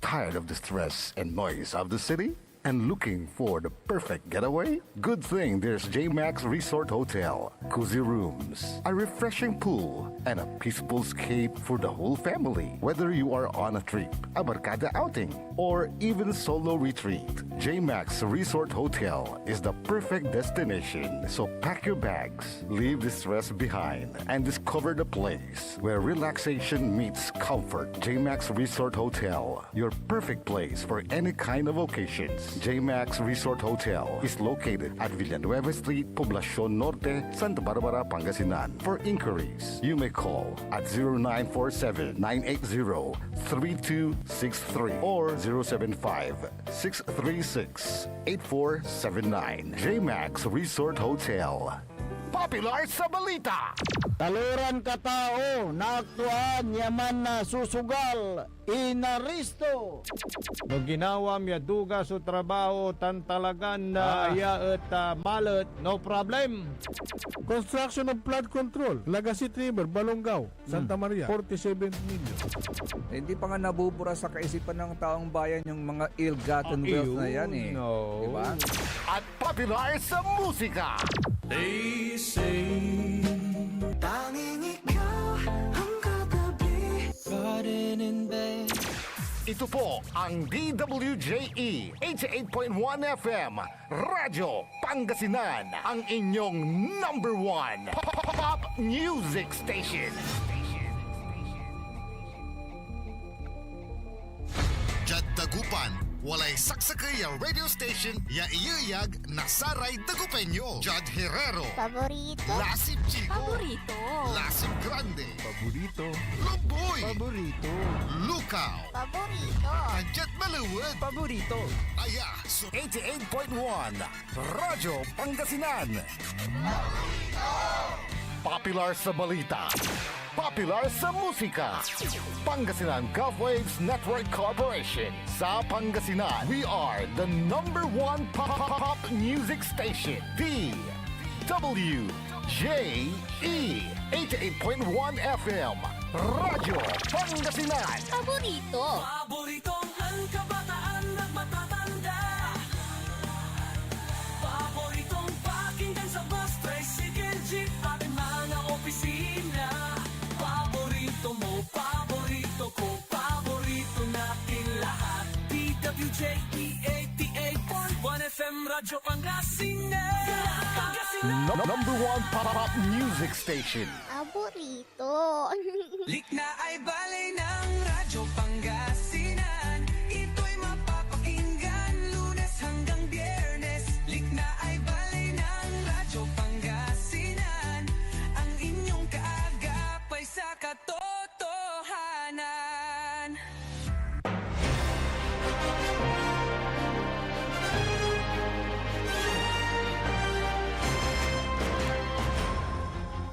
[SPEAKER 11] Tired of the stress and noise of the city? And looking for the perfect getaway? Good thing there's JMax Resort Hotel. Cozy rooms, a refreshing pool, and a peaceful escape for the whole family. Whether you are on a trip, a barkada outing, or even solo retreat, JMax Resort Hotel is the perfect destination. So pack your bags, leave the stress behind, and discover the place where relaxation meets comfort. JMax Resort Hotel, your perfect place for any kind of occasions. JMax Resort Hotel is located at Villanueva Street, Poblacion Norte, Santa Barbara, Pangasinan. For inquiries, you may call at 0947-980-3263 or 075-636-8479. JMax Resort Hotel. Popular sa balita.
[SPEAKER 15] Taluran katao na aktuan yaman na susugal inaristo.
[SPEAKER 5] No ginawa miya duga sa trabaho tan talagan na iya at malet, no problem.
[SPEAKER 16] Construction of flood control, Lagasit River, Balongaw, Santa Maria, 47 million.
[SPEAKER 4] Hindi pa nga nabubura sa kaisipan ng taong bayan yung mga ill-gotten wealth na yan eh.
[SPEAKER 5] No.
[SPEAKER 4] Diba?
[SPEAKER 2] At popular sa musika.
[SPEAKER 1] They say tanging ikaw ang katabi, riding in bed.
[SPEAKER 2] Ito po ang DWJE 88.1 FM Radyo Pangasinan, ang inyong number one pop music station.
[SPEAKER 17] Jad Dagupan, walay saksakay ang radio station ya iyayag nasaray Dagupenyo. Jad Herrero,
[SPEAKER 3] Paborito.
[SPEAKER 17] Lasip Chico,
[SPEAKER 3] Paborito.
[SPEAKER 17] Lasip Grande,
[SPEAKER 5] Paborito.
[SPEAKER 17] Loboy,
[SPEAKER 5] Paborito.
[SPEAKER 17] Lukaw,
[SPEAKER 3] Paborito.
[SPEAKER 17] Anjat Maluwad,
[SPEAKER 12] Paborito.
[SPEAKER 17] Aya, so
[SPEAKER 2] 88.1 Radyo Pangasinan. Popular sa balita, popular sa musika. Pangasinan Golfwaves Network Corporation. Sa Pangasinan, we are the number one pop music station. DWJE 88.1 FM Radyo Pangasinan.
[SPEAKER 3] Paborito.
[SPEAKER 1] Paboritong ang kabataan na matatanda. Paboritong pakinggan sa bus, tricycle, jeep at mga opisina. Paborito mo, paborito ko, paborito natin lahat. DWJE 88.1 FM Radyo Pangasinan.
[SPEAKER 2] Number one pop music station.
[SPEAKER 3] Paborito.
[SPEAKER 1] Likna ay balay ng Radyo Pangasinan. Ito'y mapapakinggan Lunes hanggang Biyernes. Likna ay balay ng Radyo Pangasinan. Ang inyong kaagapay sa katotohanan.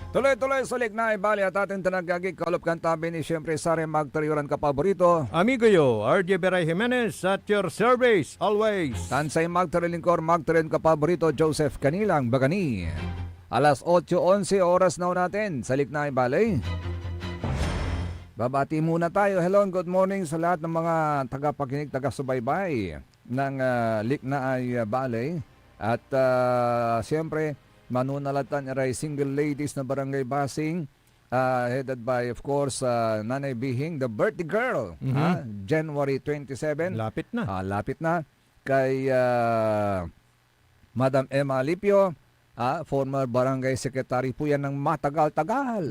[SPEAKER 4] Tuloy-tuloy sa Lignay Bali at ating tanagagig kalop kantabi ni siyempre Sare Magtariuran ka paborito.
[SPEAKER 5] Amigo yo, RJ Beray Jimenez at your service always.
[SPEAKER 4] Tansay Magtarilingkor Magtarin ka paborito Joseph Canilang Bagani. Alas 8:11 oras na natin sa Lignay Bali. Babati muna tayo. Hello and good morning sa lahat ng mga tagapakinig, taga-subaybay ng Lignay Bali. At siyempre manunalatan aray single ladies na barangay Basing headed by, of course, Nanay Bihing, the birthday girl. January 27.
[SPEAKER 5] Lapit na.
[SPEAKER 4] Lapit na. Kay Madam Emma Alipio, former barangay secretary po yan ng matagal-tagal.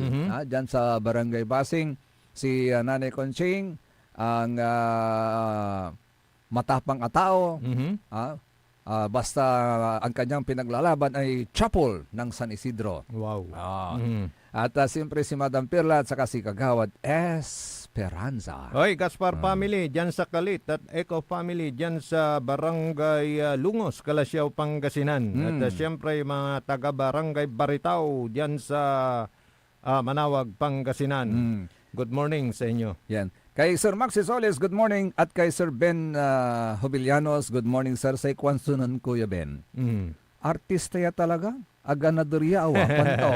[SPEAKER 4] Diyan sa Barangay Basing. Si Nanay Conching, ang matapang atao. Basta ang kanyang pinaglalaban ay chapel ng San Isidro.
[SPEAKER 5] Wow.
[SPEAKER 4] At siyempre si Madam Pirla at saka si Kagawad Esperanza.
[SPEAKER 5] Oy, Gaspar family dyan sa Kalit at Eco family dyan sa Barangay Lungos, Calasiao, Pangasinan. At siyempre mga taga-Barangay Baritaw dyan sa Manawag, Pangasinan. Good morning sa inyo.
[SPEAKER 4] Yan. Kay Sir Maxi Soles, good morning. At kay Sir Ben Jubilanos, good morning, sir. Sa ikwansunan, Kuya Ben. Artista ya talaga? Aganadoriya, panto.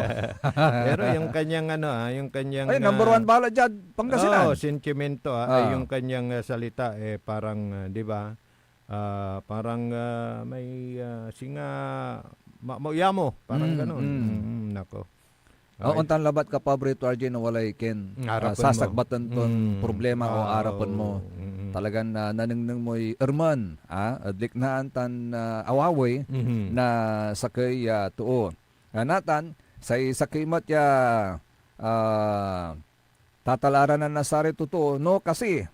[SPEAKER 5] Pero yung kanyang yung kanyang...
[SPEAKER 4] Ay, number one bala dyan, Pangasinan.
[SPEAKER 5] Sentimento, ay yung kanyang salita, parang, di ba, parang may singa, mauyamo, parang ganun. Nako.
[SPEAKER 4] Untan labat ka paborito RJ na walay ken sasagbatan ton problema o arapon mo. Talagang nanangnang mo'y erman, adliknaan tan awawoy na sakay tuo. Natan, sakay mat ya tatalaran na nasari totoo. No kasi,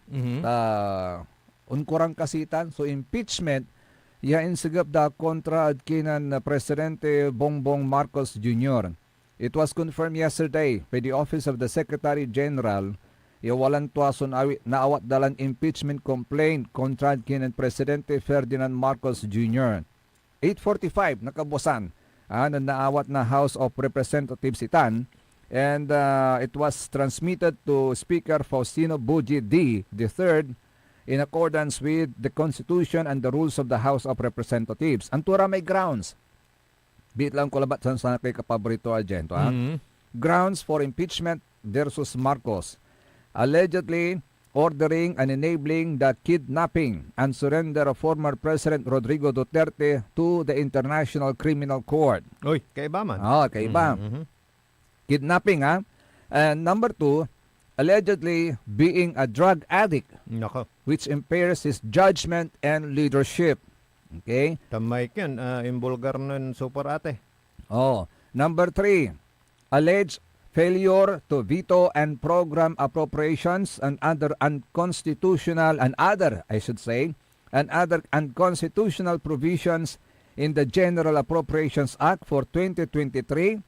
[SPEAKER 4] unkurang kasitan, so impeachment, ya insigap da kontra ad kinan Presidente Bongbong Marcos Jr. It was confirmed yesterday by the Office of the Secretary General walang tuwason na awat dalan impeachment complaint kontra kinan Presidente Ferdinand Marcos Jr. 8:45 nakabusan na naawat na House of Representatives itan and it was transmitted to Speaker Faustino Buji D. III in accordance with the Constitution and the rules of the House of Representatives. Antura may grounds. Bit lang ko labat sa kay kapaborito agento. Grounds for impeachment versus Marcos. Allegedly ordering and enabling the kidnapping and surrender of former President Rodrigo Duterte to the International Criminal Court.
[SPEAKER 5] Oy, kaiba man.
[SPEAKER 4] Kaiba. Kidnapping, And number 2, allegedly being a drug addict.
[SPEAKER 5] Nako.
[SPEAKER 4] Which impairs his judgment and leadership. Okay?
[SPEAKER 5] Tamay ken, imbulgar nun super ate.
[SPEAKER 4] Number 3, alleged failure to veto and program appropriations and other unconstitutional provisions in the General Appropriations Act for 2023,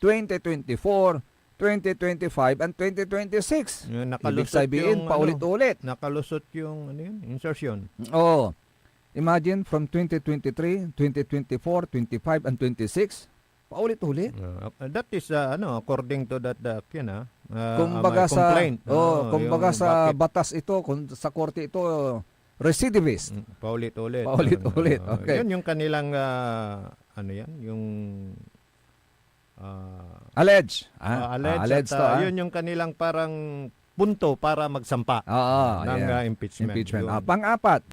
[SPEAKER 4] 2024, 2025 and 2026. Ibig sabihin, paulit-ulit.
[SPEAKER 5] Nakalusot yung insertion.
[SPEAKER 4] Imagine from 2023, 2024, 25 and 26, paulit-ulit.
[SPEAKER 5] That is according to that
[SPEAKER 4] kumbaga
[SPEAKER 5] complaint.
[SPEAKER 4] Kumbaga sa batas ito, sa korte ito, recidivist.
[SPEAKER 5] Paulit-ulit.
[SPEAKER 4] Paulit-ulit. Okay.
[SPEAKER 5] Yun yung kanilang yung
[SPEAKER 4] alleged.
[SPEAKER 5] Alleged yun yung kanilang parang punto para magsampa ng impeachment.
[SPEAKER 4] Pang-apat,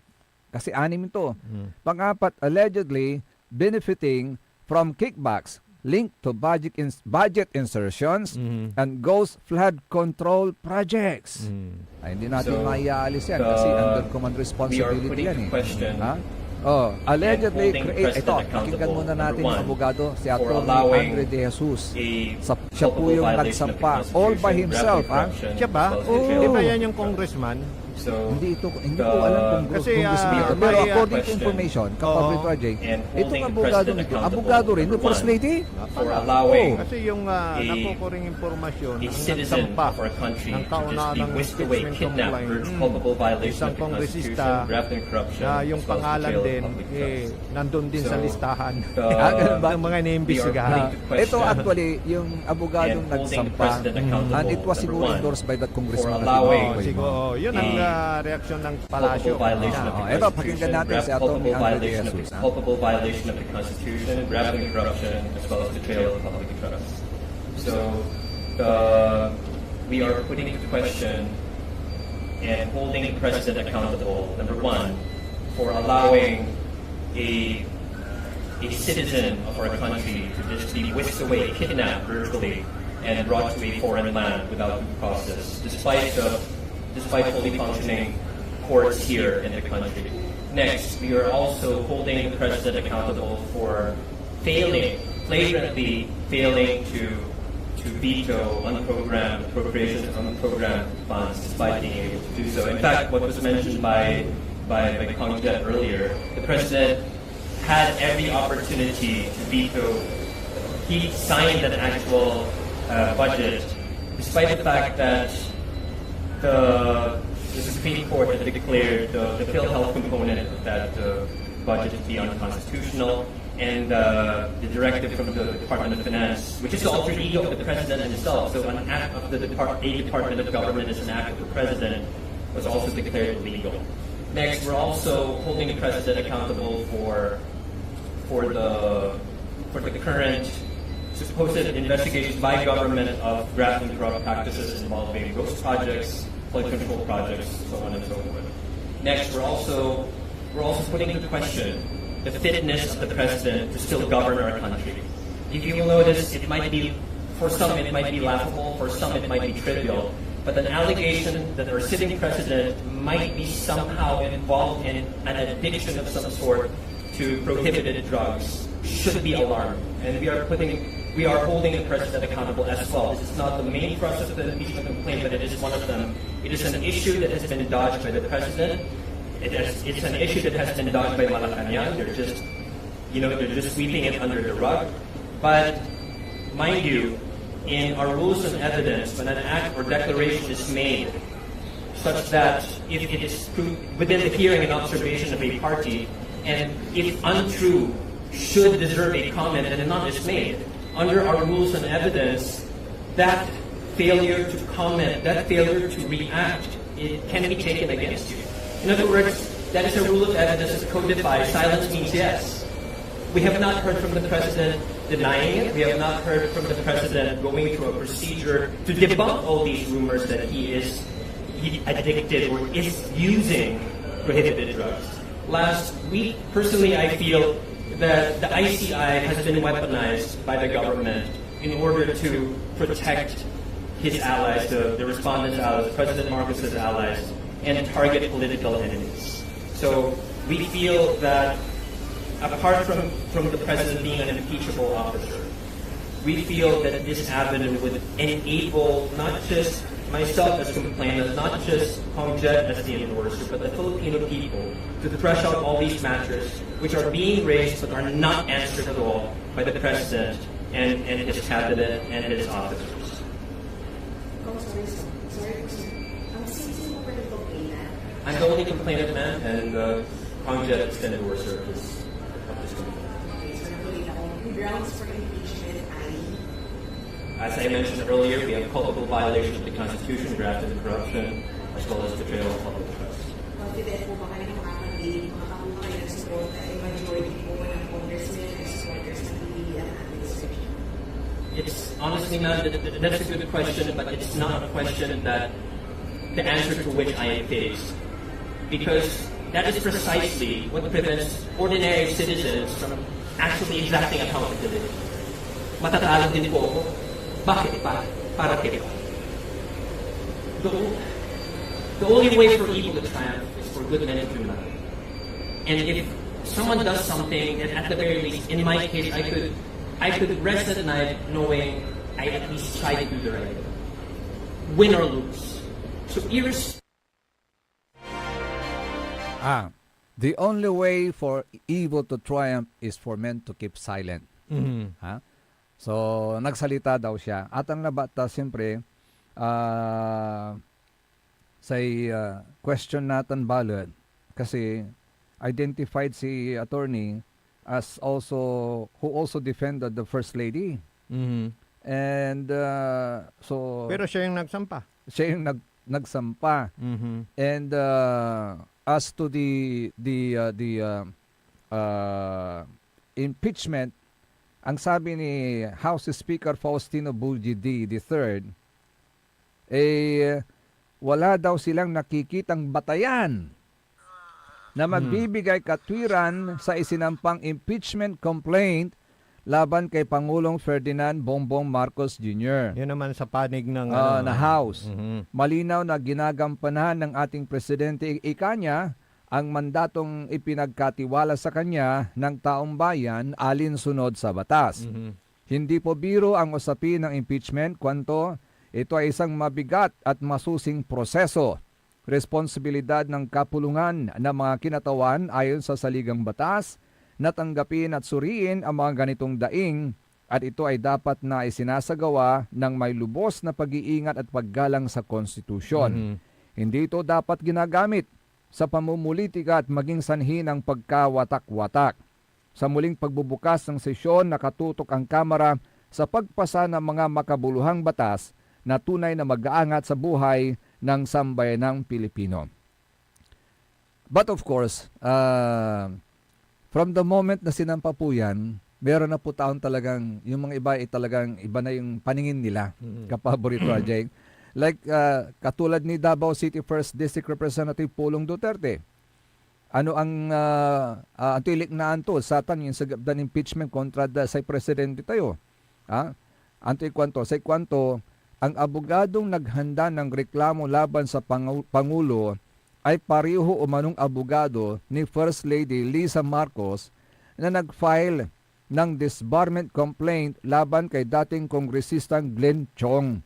[SPEAKER 4] kasi 6 ito. Pang-apat, allegedly benefiting from kickbacks linked to budget insertions and ghost flood control projects. Hindi natin maiaalis yan kasi under command responsibility yan allegedly create ito. Pakinggan muna natin yung abogado, si Atty. Andre De Jesus. Siya po yung nagsampa all by himself.
[SPEAKER 5] Siya ba? Di ba yan yung congressman?
[SPEAKER 4] Hindi ko alam kung congressman ito. Pero according to information, kapag project, itong abogado rin, yung first lady.
[SPEAKER 5] Kasi yung nakukuring informasyon, ang nagsampa ng kauna-unang impeachment complaint, isang kongresista na yung pangalan din, nandun din sa listahan ng mga iniimbestigahan.
[SPEAKER 4] Ito actually, yung abogadong nagsampa, and it was siguro endorsed by that congressman.
[SPEAKER 5] Siguro, yun ang reaksyon ng palasyo.
[SPEAKER 4] Ito, pakinggan natin si Atty. Andre De Jesus.
[SPEAKER 18] Culpable violation of the Constitution, grabbing corruption, as well as betrayal of public trust. So, we are putting into question and holding the President accountable, number 1, for allowing a citizen of our country to just be whisked away, kidnapped virtually, and brought to a foreign land without due process, despite fully functioning courts here in the country. Next, we are also holding the president accountable for flagrantly failing to veto unprogrammed appropriations of unprogrammed funds, despite being able to do so. In fact, what was mentioned by Kong Jet earlier, the president had every opportunity to veto. He signed an actual budget, despite the fact that the Supreme Court had declared the PhilHealth component of that budget to be unconstitutional, and the directive from the Department of Finance, which is the alter ego of the president himself. So an act of a department of government is an act of the president, was also declared illegal. Next, we're also holding the president accountable for the current supposed investigations by government of graft and corrupt practices involving ghost projects, flood control projects, so on and so forth. Next, we're also putting into question the fitness of the president to still govern our country. If you will notice, for some it might be laughable, for some it might be trivial, but an allegation that our sitting president might be somehow involved in an addiction of some sort to prohibited drugs should be alarming. And we are holding the president accountable as well. This is not the main thrust of the impeachment complaint, but it is one of them. It is an issue that has been dodged by the president. It's an issue that has been dodged by Malacanang. They're just sweeping it under the rug. But mind you, in our rules of evidence, when an act or declaration is made, such that if it is within the hearing and observation of a party, and if untrue, should deserve a comment and none is made, under our rules and evidence, that failure to comment, that failure to react, it can be taken against you. In other words, that is a rule of evidence that's codified. Silence means yes. We have not heard from the president denying it. We have not heard from the president going through a procedure to debunk all these rumors that he addicted or is using prohibited drugs. Last week, personally, I feel that the ICI has been weaponized by the government in order to protect his allies, the respondents' allies, President Marcos's allies, and target political enemies. So we feel that apart from the president being an impeachable officer, we feel that this avenue would enable not just myself as complainant, not just Kong Jet as the endorser, but the Filipino people to thresh out all these matters which are being raised but are not answered at all by the president and his cabinet and his officers. I'm the only complainant, man, and Kong Jet is the endorser of this complaint.
[SPEAKER 19] Grounds for impeachment,
[SPEAKER 18] as I mentioned earlier, we have culpable violation of the Constitution, graft and corruption, as well as betrayal of public trust.
[SPEAKER 19] Confident po ba kayo makakabili, makakuha kayo ng support ay majority po ng congressmen and supporters ng PBBM administration?
[SPEAKER 18] It's honestly not, that's a good question, but it's not a question that the answer to which I am faced. Because that is precisely what prevents ordinary citizens from actually exacting accountability. Matatalo din po ako. Bakit pa? Para kaya. The only way for evil to triumph is for good men to do nothing. And if someone does something, then at the very least, in my case, I could rest at night knowing I at least tried to do the right thing. Win or lose. So
[SPEAKER 4] the only way for evil to triumph is for men to keep silent.
[SPEAKER 5] Mm-hmm.
[SPEAKER 4] Ha? So, nagsalita daw siya. At ang nabata, siyempre, sa question natin balot, kasi identified si attorney as who also defended the First Lady.
[SPEAKER 5] Mm-hmm.
[SPEAKER 4] And, so...
[SPEAKER 5] Pero siya yung nagsampa.
[SPEAKER 4] Siya yung nagsampa.
[SPEAKER 5] Mm-hmm.
[SPEAKER 4] And, as to the impeachment, ang sabi ni House Speaker Faustino Bulgidi III, wala daw silang nakikitang batayan na magbibigay katwiran sa isinampang impeachment complaint laban kay Pangulong Ferdinand Bongbong Marcos Jr.
[SPEAKER 5] Yun naman sa panig ng
[SPEAKER 4] na House. Malinaw na ginagampanan ng ating presidente ikanya ang mandatong ipinagkatiwala sa kanya ng taong bayan alinsunod sa batas. Hindi po biro ang usapin ng impeachment kwanto ito ay isang mabigat at masusing proseso. Responsibilidad ng kapulungan ng mga kinatawan ayon sa saligang batas na tanggapin at suriin ang mga ganitong daing at ito ay dapat na isinasagawa ng may lubos na pag-iingat at paggalang sa konstitusyon. Hindi ito dapat ginagamit sa pamumulitika at maging sanhi ng pagkawatak-watak. Sa muling pagbubukas ng sesyon, nakatutok ang Kamara sa pagpasa ng mga makabuluhang batas na tunay na mag-aangat sa buhay ng sambayanang Pilipino. But of course, from the moment na sinampa po yan, meron na po taon talagang, yung mga iba ay talagang iba na yung paningin nila, kapaborito Ajay. Like katulad ni Davao City 1st District Representative Pulong Duterte. Ano ang tilik na anto sa tan yung sagabdan impeachment kontra sa presidente tayo. Anto ikwanto, sa ikwanto, ang abogadong naghanda ng reklamo laban sa Pangulo ay pareho umanong abogado ni First Lady Lisa Marcos na nag-file ng disbarment complaint laban kay dating kongresistang Glenn Chong.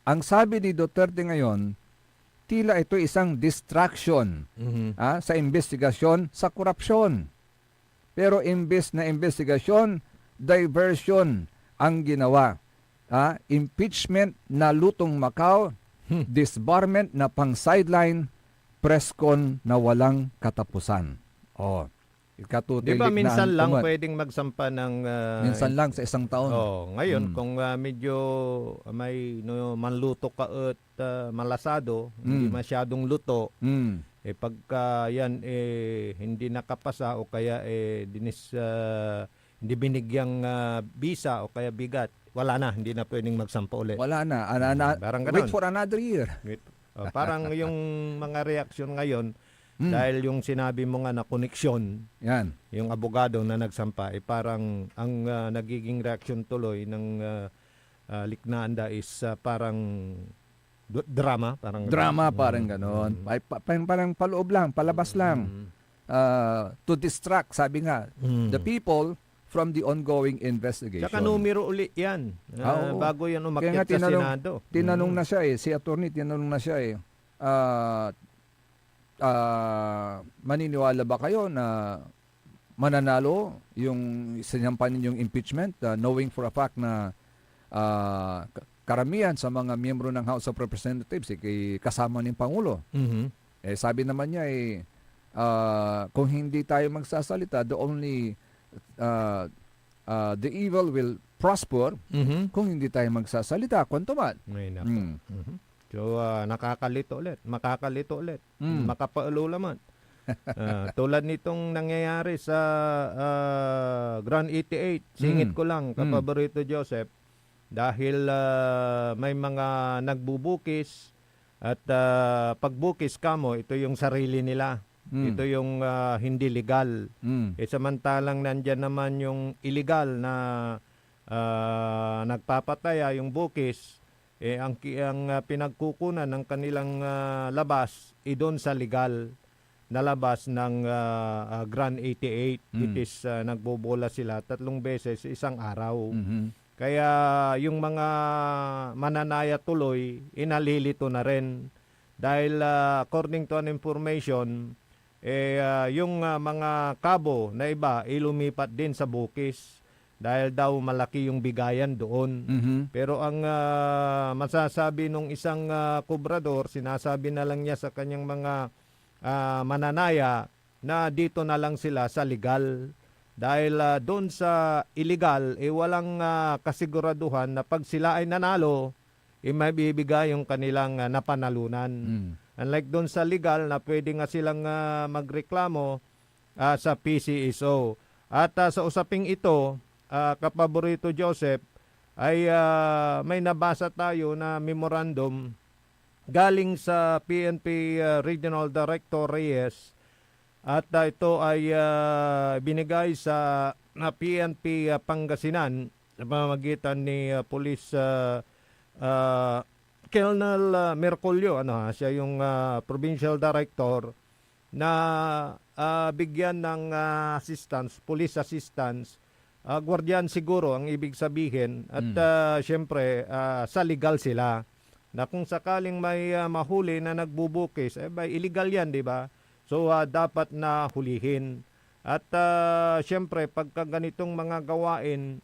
[SPEAKER 4] Ang sabi ni Duterte ngayon, tila ito isang distraction sa investigasyon sa korupsyon. Pero imbes na investigasyon, diversion ang ginawa. Impeachment na lutong Macau, disbarment na pang sideline, presscon na walang katapusan.
[SPEAKER 5] Di ba minsan lang pwedeng magsampa ng...
[SPEAKER 4] minsan lang sa isang taon.
[SPEAKER 5] Ngayon, kung medyo may manluto ka at malasado, hindi masyadong luto, pagka yan hindi nakapasa o kaya hindi binigyang bisa o kaya bigat, wala na, hindi na pwedeng magsampa ulit.
[SPEAKER 4] Wala na. Wait for another year.
[SPEAKER 5] Parang yung mga reaksyon ngayon, dahil yung sinabi mo nga na koneksyon, yung abogado na nagsampa, parang ang nagiging reaksyon tuloy ng Liknaanda is parang drama.
[SPEAKER 4] Parang ganon. Parang paloob lang, palabas lang. To distract, sabi nga, the people from the ongoing investigation.
[SPEAKER 5] Saka numero uli yan. Bago yan umakyat sa Senado.
[SPEAKER 4] Tinanong na siya si attorney, tinanong na siya maniniwala ba kayo na mananalo yung sinampan ninyong impeachment, knowing for a fact na karamihan sa mga miyembro ng House of Representatives kasama ng Pangulo. Sabi naman niya kung hindi tayo magsasalita, the evil will prosper kung hindi tayo magsasalita. Kwanto man.
[SPEAKER 5] So, makakalito ulit. Makapaalulaman. Tulad nitong nangyayari sa Grand 88, singit ko lang, kapaborito Joseph, dahil may mga nagbubukis at pagbukis kamo, ito yung sarili nila. Ito yung hindi legal. Samantalang nandyan naman yung illegal na nagpapataya yung bukis, ang pinagkukunan ng kanilang labas doon sa legal na labas ng Grand 88, which is nagbobola sila 3 beses isang araw. Kaya yung mga mananaya tuloy, inalilito na rin. Dahil according to an information, yung mga kabo na iba, lumipat din sa bukis. Dahil daw malaki yung bigayan doon. Pero ang masasabi nung isang kubrador, sinasabi na lang niya sa kanyang mga mananaya na dito na lang sila sa legal. Dahil doon sa illegal, walang kasiguraduhan na pag sila ay nanalo, mabibigay yung kanilang napanalunan. Unlike doon sa legal na pwede nga silang magreklamo sa PCSO. At sa usaping ito, kapaborito Joseph, ay may nabasa tayo na memorandum galing sa PNP Regional Director Reyes At ito ay binigay sa PNP Pangasinan sa pamamagitan ni Police Colonel Merculio, siya yung Provincial Director, na bigyan ng assistance, police assistance, guardian siguro ang ibig sabihin, at syempre sa legal sila, na kung sakaling may mahuli na nagbubukis, illegal yan, di ba? So dapat na hulihin. At syempre pagka ganitong mga gawain,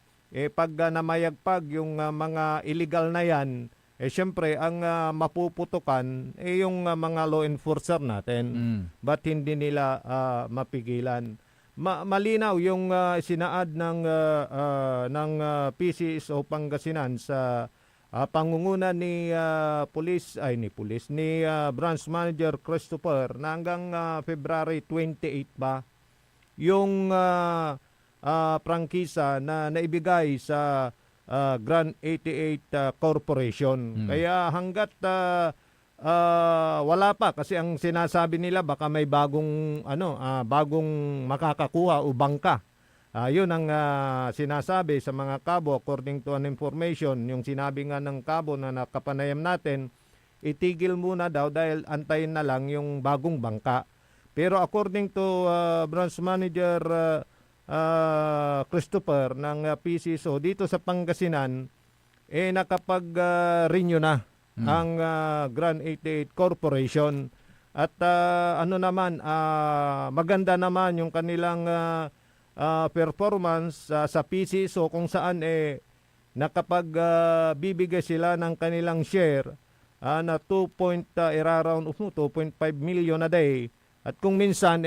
[SPEAKER 5] pag namayagpag yung mga illegal na yan, syempre ang mapuputukan yung mga law enforcer natin. Ba't hindi nila mapigilan? Malinaw yung sinaad ng PCSO Pangasinan sa pangunguna ni Branch Manager Christopher na hanggang February 28 ba yung prangkisa na naibigay sa Grand 88 Corporation. Kaya hanggat wala pa, kasi ang sinasabi nila baka may bagong makakakuha o bangka. Yun ang sinasabi sa mga kabo according to an information. Yung sinabi nga ng kabo na nakapanayam natin, itigil muna daw dahil antayin na lang yung bagong bangka. Pero according to Branch Manager Christopher ng PCSO dito sa Pangasinan, nakapag-renew na ang Grand 88 Corporation. At maganda naman yung kanilang performance sa PCSO kung saan nakapagbibigay sila ng kanilang share na 2.5 million a day. At kung minsan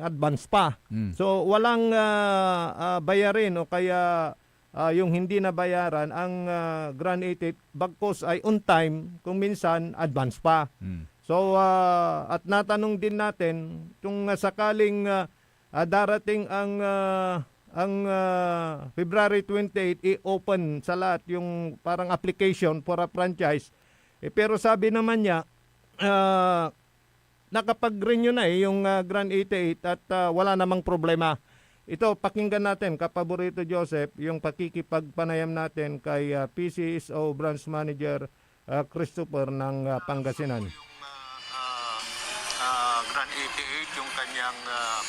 [SPEAKER 5] advance pa. So walang bayarin o kaya yung hindi na bayaran ang Grand 88 bagkos ay on time, kung minsan advance pa. So at natanong din natin kung sakaling darating ang February 28 i-open sa lahat yung parang application for a franchise. Pero sabi naman niya nakapag-renew na yung Grand 88 at wala namang problema. Ito, pakinggan natin, Kapaborito Joseph, yung pakikipagpanayam natin kay PCSO Branch Manager Christopher ng Pangasinan.
[SPEAKER 20] Grand 88, yung kanyang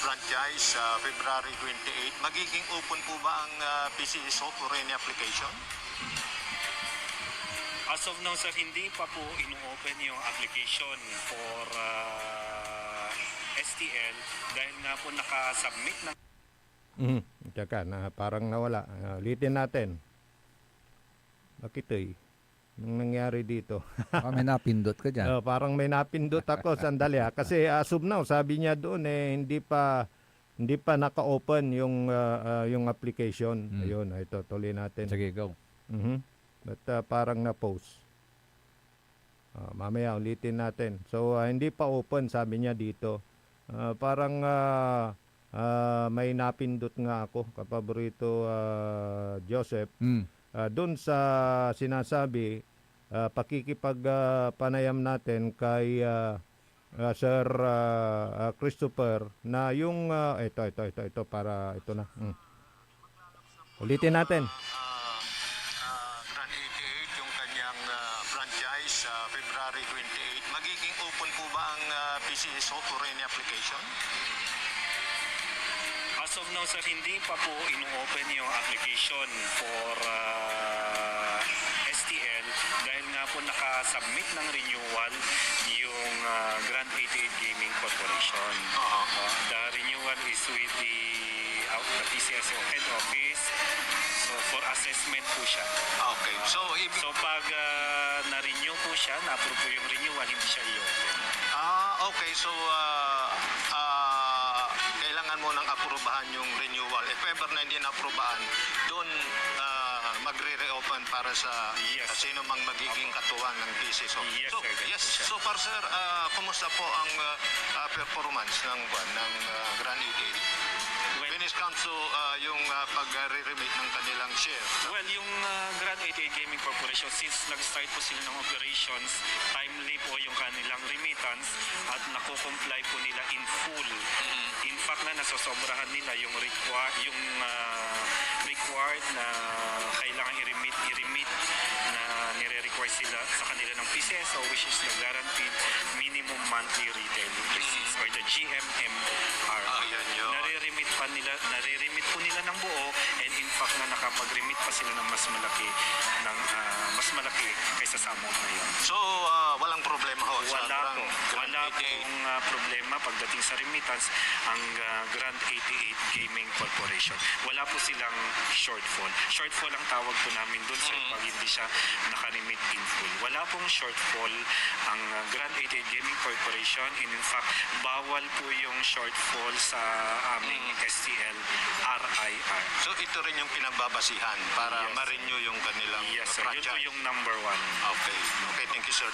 [SPEAKER 20] franchise February 28, magiging open po ba ang PCSO for any application?
[SPEAKER 21] As of now, sir, hindi pa po ino-open yung application for STL dahil nga po nakasubmit na.
[SPEAKER 5] Tsaka, parang nawala. Ulitin natin. Bakit nung nangyari dito?
[SPEAKER 4] May napindot ka dyan.
[SPEAKER 5] Parang may napindot ako. Sandali kasi as of now, sabi niya doon hindi pa naka-open yung application. Ayun, ito, tuloy natin.
[SPEAKER 4] Sige, go.
[SPEAKER 5] But parang na-post. Mamaya ulitin natin. So hindi pa open, sabi niya dito. Parang may napindot nga ako, Kapaborito Joseph. Doon sa sinasabi, pakikipagpanayam natin kay Sir Christopher na yung ito para ito na. Ulitin natin.
[SPEAKER 20] February 28, magiging open po ba ang PCSO for any application?
[SPEAKER 21] As of now, sir, hindi pa po ino-open yung application for STL dahil nga po nakasubmit ng renewal yung Grand 88 Gaming Corporation. The renewal is with the PCSO head office. So for assessment po siya.
[SPEAKER 20] Okay. So
[SPEAKER 21] pag na-renew po siya, na-approve po yung renewal, hindi siya i-open.
[SPEAKER 20] Okay. So kailangan mo nang aprubahan yung renewal. If ever na hindi na-aprubahan, doon magre-reopen para sa sino mang magiging katuwang ng PCSO. So far, sir, kumusta po ang performance ng Grand 88? when it comes to yung pag-remit ng kanilang share?
[SPEAKER 21] Well, yung Grand 88 Gaming Corporation, since nag-start po sila ng operations, timely po yung kanilang remittance at nakukomply po nila in full. In fact na nasosobrahan nila yung required na kailangan i-remit na nire-require sila sa kanila ng PCSO, which is the Guaranteed Minimum Monthly Retail Receipts or the GMMR. Nare-remit po nila ng buo, and in fact na nakapag-remit pa sila ng mas malaki kaysa sa amount na yun.
[SPEAKER 20] So, walang problema ho?
[SPEAKER 21] Wala pong problema pagdating sa remittance ang Grand 88 Gaming Corporation. Wala po silang shortfall. Shortfall ang tawag po namin doon sa pag hindi siya nakaremit in full. Wala pong shortfall ang Grand 88 Gaming Corporation. In fact, bawal po yung shortfall sa aming STL RIR.
[SPEAKER 20] So, ito rin yung pinagbabasihan para ma-renew yung kanilang
[SPEAKER 21] project? Yun po yung number one.
[SPEAKER 20] Okay, thank you, sir.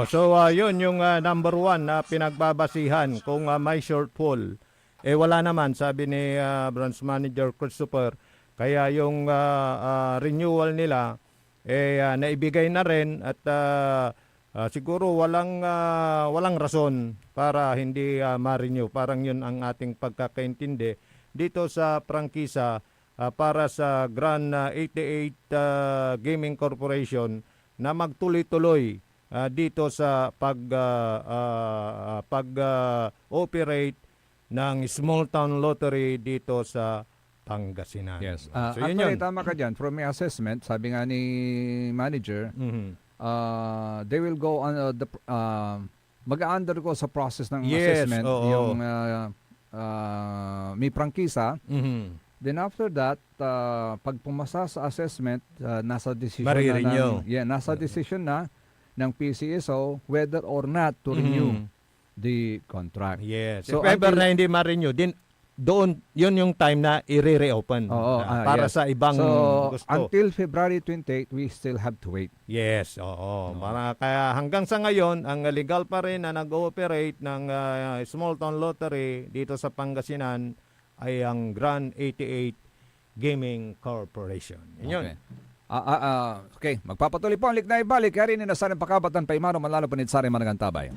[SPEAKER 5] So, yun yung number one na pinagbabasihan kung may shortfall. Wala naman, sabi ni branch manager Christopher. Kaya yung renewal nila, naibigay na rin at siguro walang rason para hindi ma-renew. Parang yun ang ating pagkakaintindi dito sa prangkisa para sa Grand 88 Gaming Corporation na magtuloy-tuloy dito sa pag-operate ng small town lottery dito sa Pangasinan.
[SPEAKER 4] Yes.
[SPEAKER 5] So,
[SPEAKER 4] actually, tama ka dyan. From my assessment, sabi nga ni manager, they will go on mag-undergo sa process ng assessment yung may prangkisa. Then after that, pag pumasa sa assessment, nasa decision na ng PCSO whether or not to renew the contract.
[SPEAKER 5] Yes.
[SPEAKER 4] So
[SPEAKER 5] if ever na hindi ma-renew, din doon yun yung time na i-reopen para sa ibang gusto.
[SPEAKER 4] Until February 28, we still have to wait.
[SPEAKER 5] Yes, oo. Kaya hanggang sa ngayon, ang legal pa rin na nag-ooperate ng small town lottery dito sa Pangasinan ay ang Grand 88 Gaming Corporation. Yun.
[SPEAKER 4] Okay, magpapatuloy po ang Liknay Balik. Kaya rin inasarin pakabatan pa imano manlalo panitsari managantabay.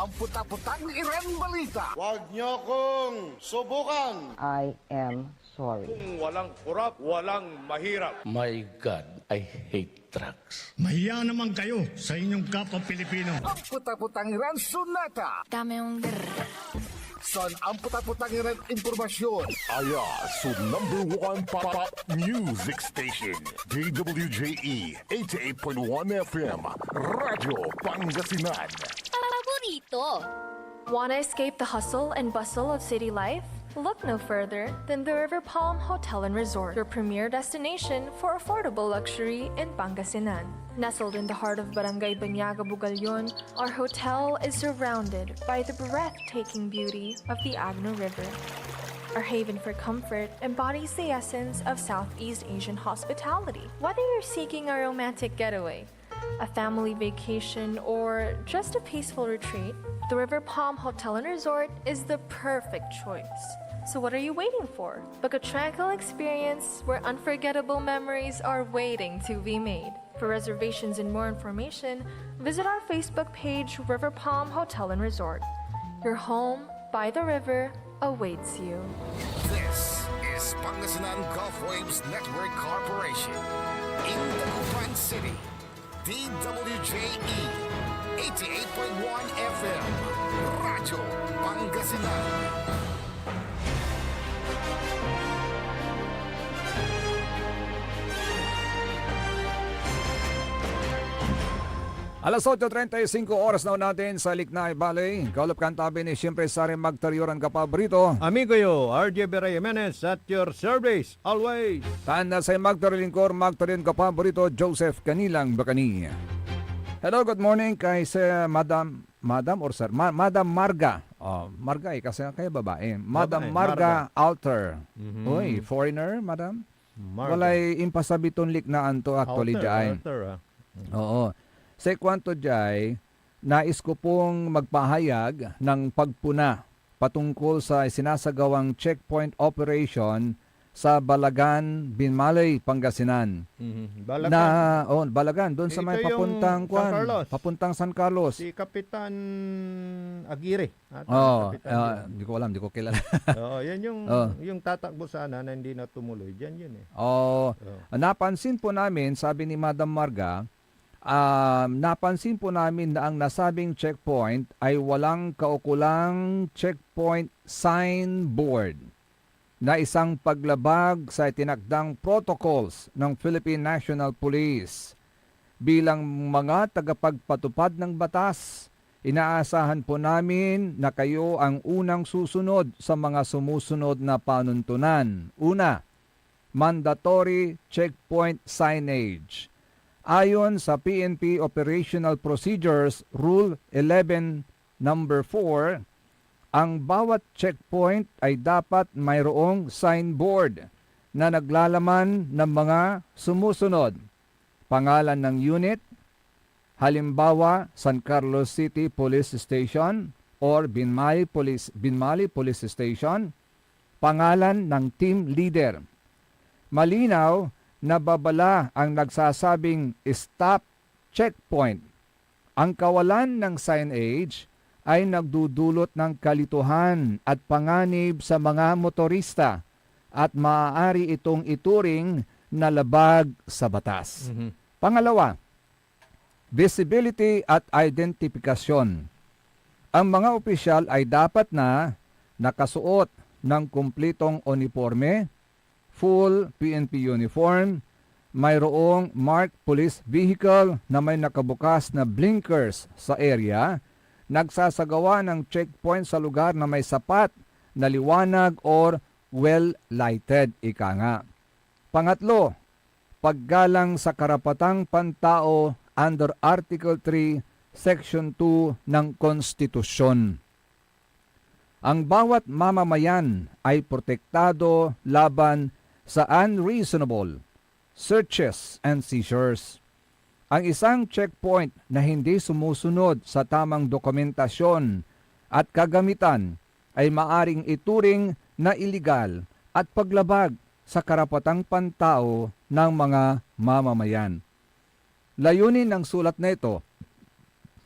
[SPEAKER 2] Ang puta-putang Iren Balita.
[SPEAKER 8] Huwag niyo kong subukan.
[SPEAKER 7] I am sorry.
[SPEAKER 8] Kung walang kurap, walang mahirap.
[SPEAKER 9] My God, I hate drugs.
[SPEAKER 10] Mahiya naman kayo sa inyong kapwa Pilipino.
[SPEAKER 2] Ang puta-putang Iren Sunata.
[SPEAKER 3] Dame yung
[SPEAKER 2] Son, ang puta-putang Iren Impormasyon.
[SPEAKER 11] Aya, so number one pop music station. DWJE 88.1 FM. Radyo Pangasinan.
[SPEAKER 3] Paborito.
[SPEAKER 6] Want to escape the hustle and bustle of city life? Look no further than the River Palm Hotel and Resort, your premier destination for affordable luxury in Pangasinan. Nestled in the heart of Barangay Banyaga, Bugalyon, our hotel is surrounded by the breathtaking beauty of the Agno River. Our haven for comfort embodies the essence of Southeast Asian hospitality. Whether you're seeking a romantic getaway, a family vacation, or just a peaceful retreat, the River Palm Hotel and Resort is the perfect choice. So what are you waiting for? Book a tranquil experience where unforgettable memories are waiting to be made. For reservations and more information, visit our Facebook page, River Palm Hotel and Resort. Your home by the river awaits you.
[SPEAKER 2] This is Pangasinan Gulf Waves Network Corporation. In Dagupan City. DWJE 88.1 FM. Radyo Pangasinan.
[SPEAKER 4] Alas 8:35 oras na natin sa Liknay Valley. Kaulap kantabi ni siyempre Sari Magtarioran Kapabrito.
[SPEAKER 5] Amigo yo, RJ Beray Jimenez at your service always.
[SPEAKER 4] Tanda sa Magtarilinkor, Magtarion Kapabrito, Joseph Kanilang Bacani. Hello, good morning kay Madam or Sir? Madam Marga. Marga kasi kaya babae. Madam Marga Alter. Uy, foreigner, Madam? Walay impasabiton liknaan to actually dyan. Oo. Sa kwanto jay, nais ko pong magpahayag ng pagpuna patungkol sa sinasagawang checkpoint operation sa Balagan, Binmalay, Pangasinan.
[SPEAKER 5] Balagan.
[SPEAKER 4] Balagan, doon sa may
[SPEAKER 5] Ito yung
[SPEAKER 4] papuntang
[SPEAKER 5] San Carlos.
[SPEAKER 4] papuntang San Carlos.
[SPEAKER 5] Si Kapitan Aguirre.
[SPEAKER 4] Hindi ko alam, hindi ko kilala.
[SPEAKER 5] Yan yung tatakbo sana na hindi na tumuloy. Diyan yun eh.
[SPEAKER 4] Napansin po namin, sabi ni Madam Marga, napansin po namin na ang nasabing checkpoint ay walang kaukulang checkpoint signboard na isang paglabag sa itinakdang protocols ng Philippine National Police. Bilang mga tagapagpatupad ng batas, inaasahan po namin na kayo ang unang susunod sa mga sumusunod na panuntunan. Una, mandatory checkpoint signage. Ayon sa PNP Operational Procedures Rule 11 Number 4, ang bawat checkpoint ay dapat mayroong signboard na naglalaman ng mga sumusunod. Pangalan ng unit, halimbawa San Carlos City Police Station or Binmalay Police Station, pangalan ng team leader. Malinaw na babala ang nagsasabing stop checkpoint. Ang kawalan ng signage ay nagdudulot ng kalituhan at panganib sa mga motorista at maaari itong ituring na labag sa batas. Pangalawa, visibility at identifikasyon. Ang mga opisyal ay dapat na nakasuot ng kumplitong uniforme, full PNP uniform, mayroong marked police vehicle na may nakabukas na blinkers sa area, nagsasagawa ng checkpoint sa lugar na may sapat na liwanag or well-lighted, ika nga. Pangatlo, paggalang sa karapatang pantao under Article 3, Section 2 ng Konstitusyon. Ang bawat mamamayan ay protektado laban sa unreasonable searches and seizures. Ang isang checkpoint na hindi sumusunod sa tamang dokumentasyon at kagamitan ay maaring ituring na iligal at paglabag sa karapatang pantao ng mga mamamayan. Layunin ng sulat na ito,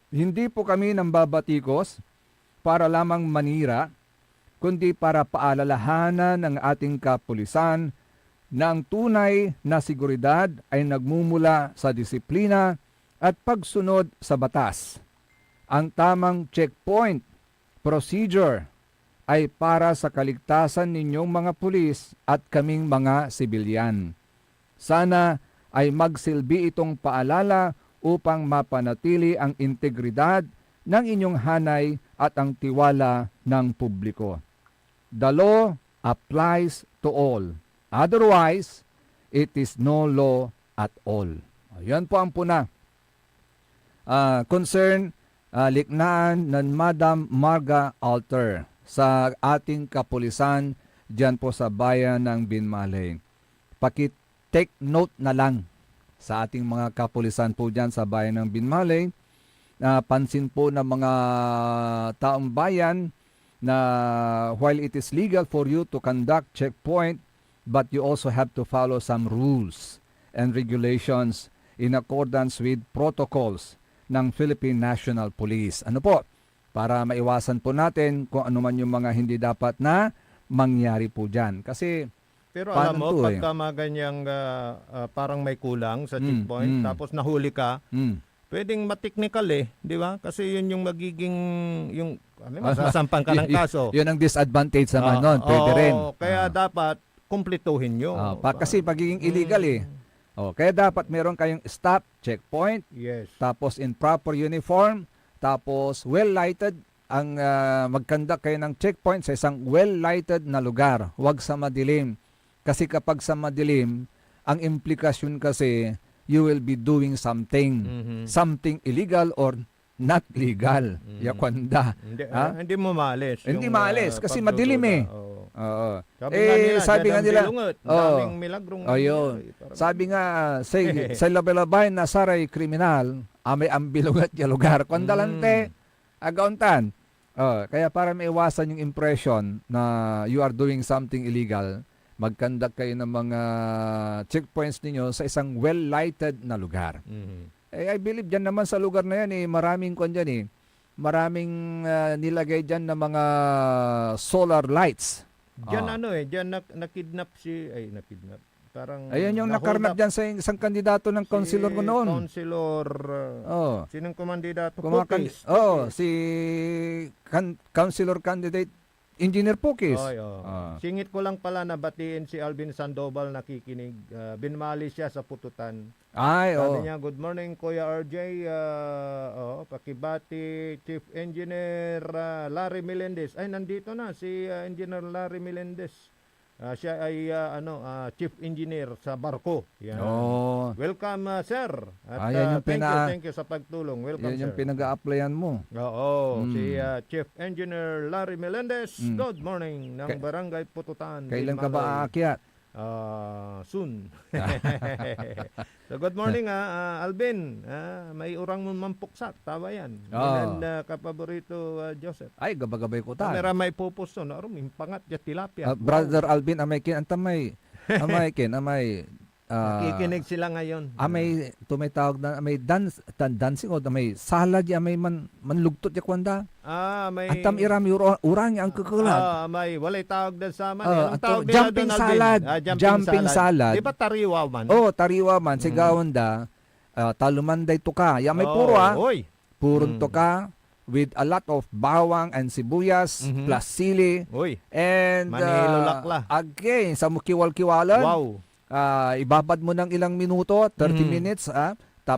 [SPEAKER 4] hindi po kami nambabatikos para lamang manira, kundi para paalalahanan ng ating kapulisan na ang tunay na seguridad ay nagmumula sa disiplina at pagsunod sa batas. Ang tamang checkpoint procedure ay para sa kaligtasan ninyong mga pulis at kaming mga sibilyan. Sana ay magsilbi itong paalala upang mapanatili ang integridad ng inyong hanay at ang tiwala ng publiko. The law applies to all. Otherwise, it is no law at all. Yan po ang puna. Concern, liknaan ng Madam Marga Alter sa ating kapulisan dyan po sa bayan ng Binmalay. Take note na lang sa ating mga kapulisan po dyan sa bayan ng Binmalay. Pansin po ng mga taong bayan na while it is legal for you to conduct checkpoint, but you also have to follow some rules and regulations in accordance with protocols ng Philippine National Police. Ano po? Para maiwasan po natin kung ano man yung mga hindi dapat na mangyari po dyan. Kasi,
[SPEAKER 5] pero alam mo, pagka maganyang parang may kulang sa checkpoint, tapos nahuli ka, pwedeng ma-technical di ba? Kasi yun yung magiging, masasampan ka ng kaso.
[SPEAKER 4] Yun ang disadvantage naman nun. Pwede rin.
[SPEAKER 5] Kaya dapat, kumplituhin nyo.
[SPEAKER 4] Kasi pagiging illegal kaya dapat meron kayong stop, checkpoint, tapos in proper uniform, tapos well-lighted, ang mag-conduct kayo ng checkpoint sa isang well-lighted na lugar. Huwag sa madilim. Kasi kapag sa madilim, ang implikasyon kasi, you will be doing something. Something illegal or not legal. Yakwanda.
[SPEAKER 5] Hindi mo maalis.
[SPEAKER 4] Hindi maalis kasi madilim
[SPEAKER 5] sabi nga nila, daming milagrong
[SPEAKER 4] sabi nga sa labalabay na saray kriminal amay ambilungat ya lugar. Kondalante, agauntan. Kaya para maiwasan yung impression na you are doing something illegal, mag-conduct kayo ng mga checkpoints ninyo sa isang well-lighted na lugar. I believe dyan naman sa lugar na yan, maraming maraming nilagay dyan na mga solar lights.
[SPEAKER 5] Diyan diyan nakidnap nakidnap. Parang
[SPEAKER 4] ayun yung nakarnap dyan sa isang kandidato ng councilor ko noon.
[SPEAKER 5] Councilor, sinong kandidato?
[SPEAKER 4] Si councilor candidate Engineer Pukis.
[SPEAKER 5] Singit ko lang pala na batiin si Alvin Sandoval nakikinig. Binmali siya sa pututan. Sabi niya, good morning Kuya RJ. Pakibati Chief Engineer Larry Melendez. Ay, nandito na si Engineer Larry Melendez. Siya ay Chief Engineer sa barko. Yan. Welcome, sir. At
[SPEAKER 4] yan yung
[SPEAKER 5] thank you sa pagtulong. Welcome,
[SPEAKER 4] yan yung
[SPEAKER 5] sir.
[SPEAKER 4] pinag-a-applyan mo.
[SPEAKER 5] Si Chief Engineer Larry Melendez. Good morning ng Barangay Pututan.
[SPEAKER 4] Kailan ka ba aakyat?
[SPEAKER 5] Soon. So good morning Alvin. May urang mo mampuksak. Tawa yan. And kapaborito Joseph.
[SPEAKER 4] Ay, gabagabay ko ta.
[SPEAKER 5] Kamera may pupusto. Narum, impangat ya tilapia.
[SPEAKER 4] Brother Alvin, amay
[SPEAKER 5] Nakikinig sila ngayon.
[SPEAKER 4] Amay tumitawag na amay dancing o amay salad ya may manlugtot ya kwanda.
[SPEAKER 5] May
[SPEAKER 4] atam irami urang ang kukulat.
[SPEAKER 5] May walay tawag din sa man. Anong tawag nila
[SPEAKER 4] jumping
[SPEAKER 5] doon,
[SPEAKER 4] salad.
[SPEAKER 5] Jumping salad.
[SPEAKER 4] Di
[SPEAKER 5] ba tariwa man?
[SPEAKER 4] Tariwa man. Sigawan da. Talumanday tuka. Ya may puro Purong tuka with a lot of bawang and sibuyas plus sili. And again, sa mukiwal-kiwalan.
[SPEAKER 5] Wow.
[SPEAKER 4] Ibabad mo ng ilang minuto, 30 minutes,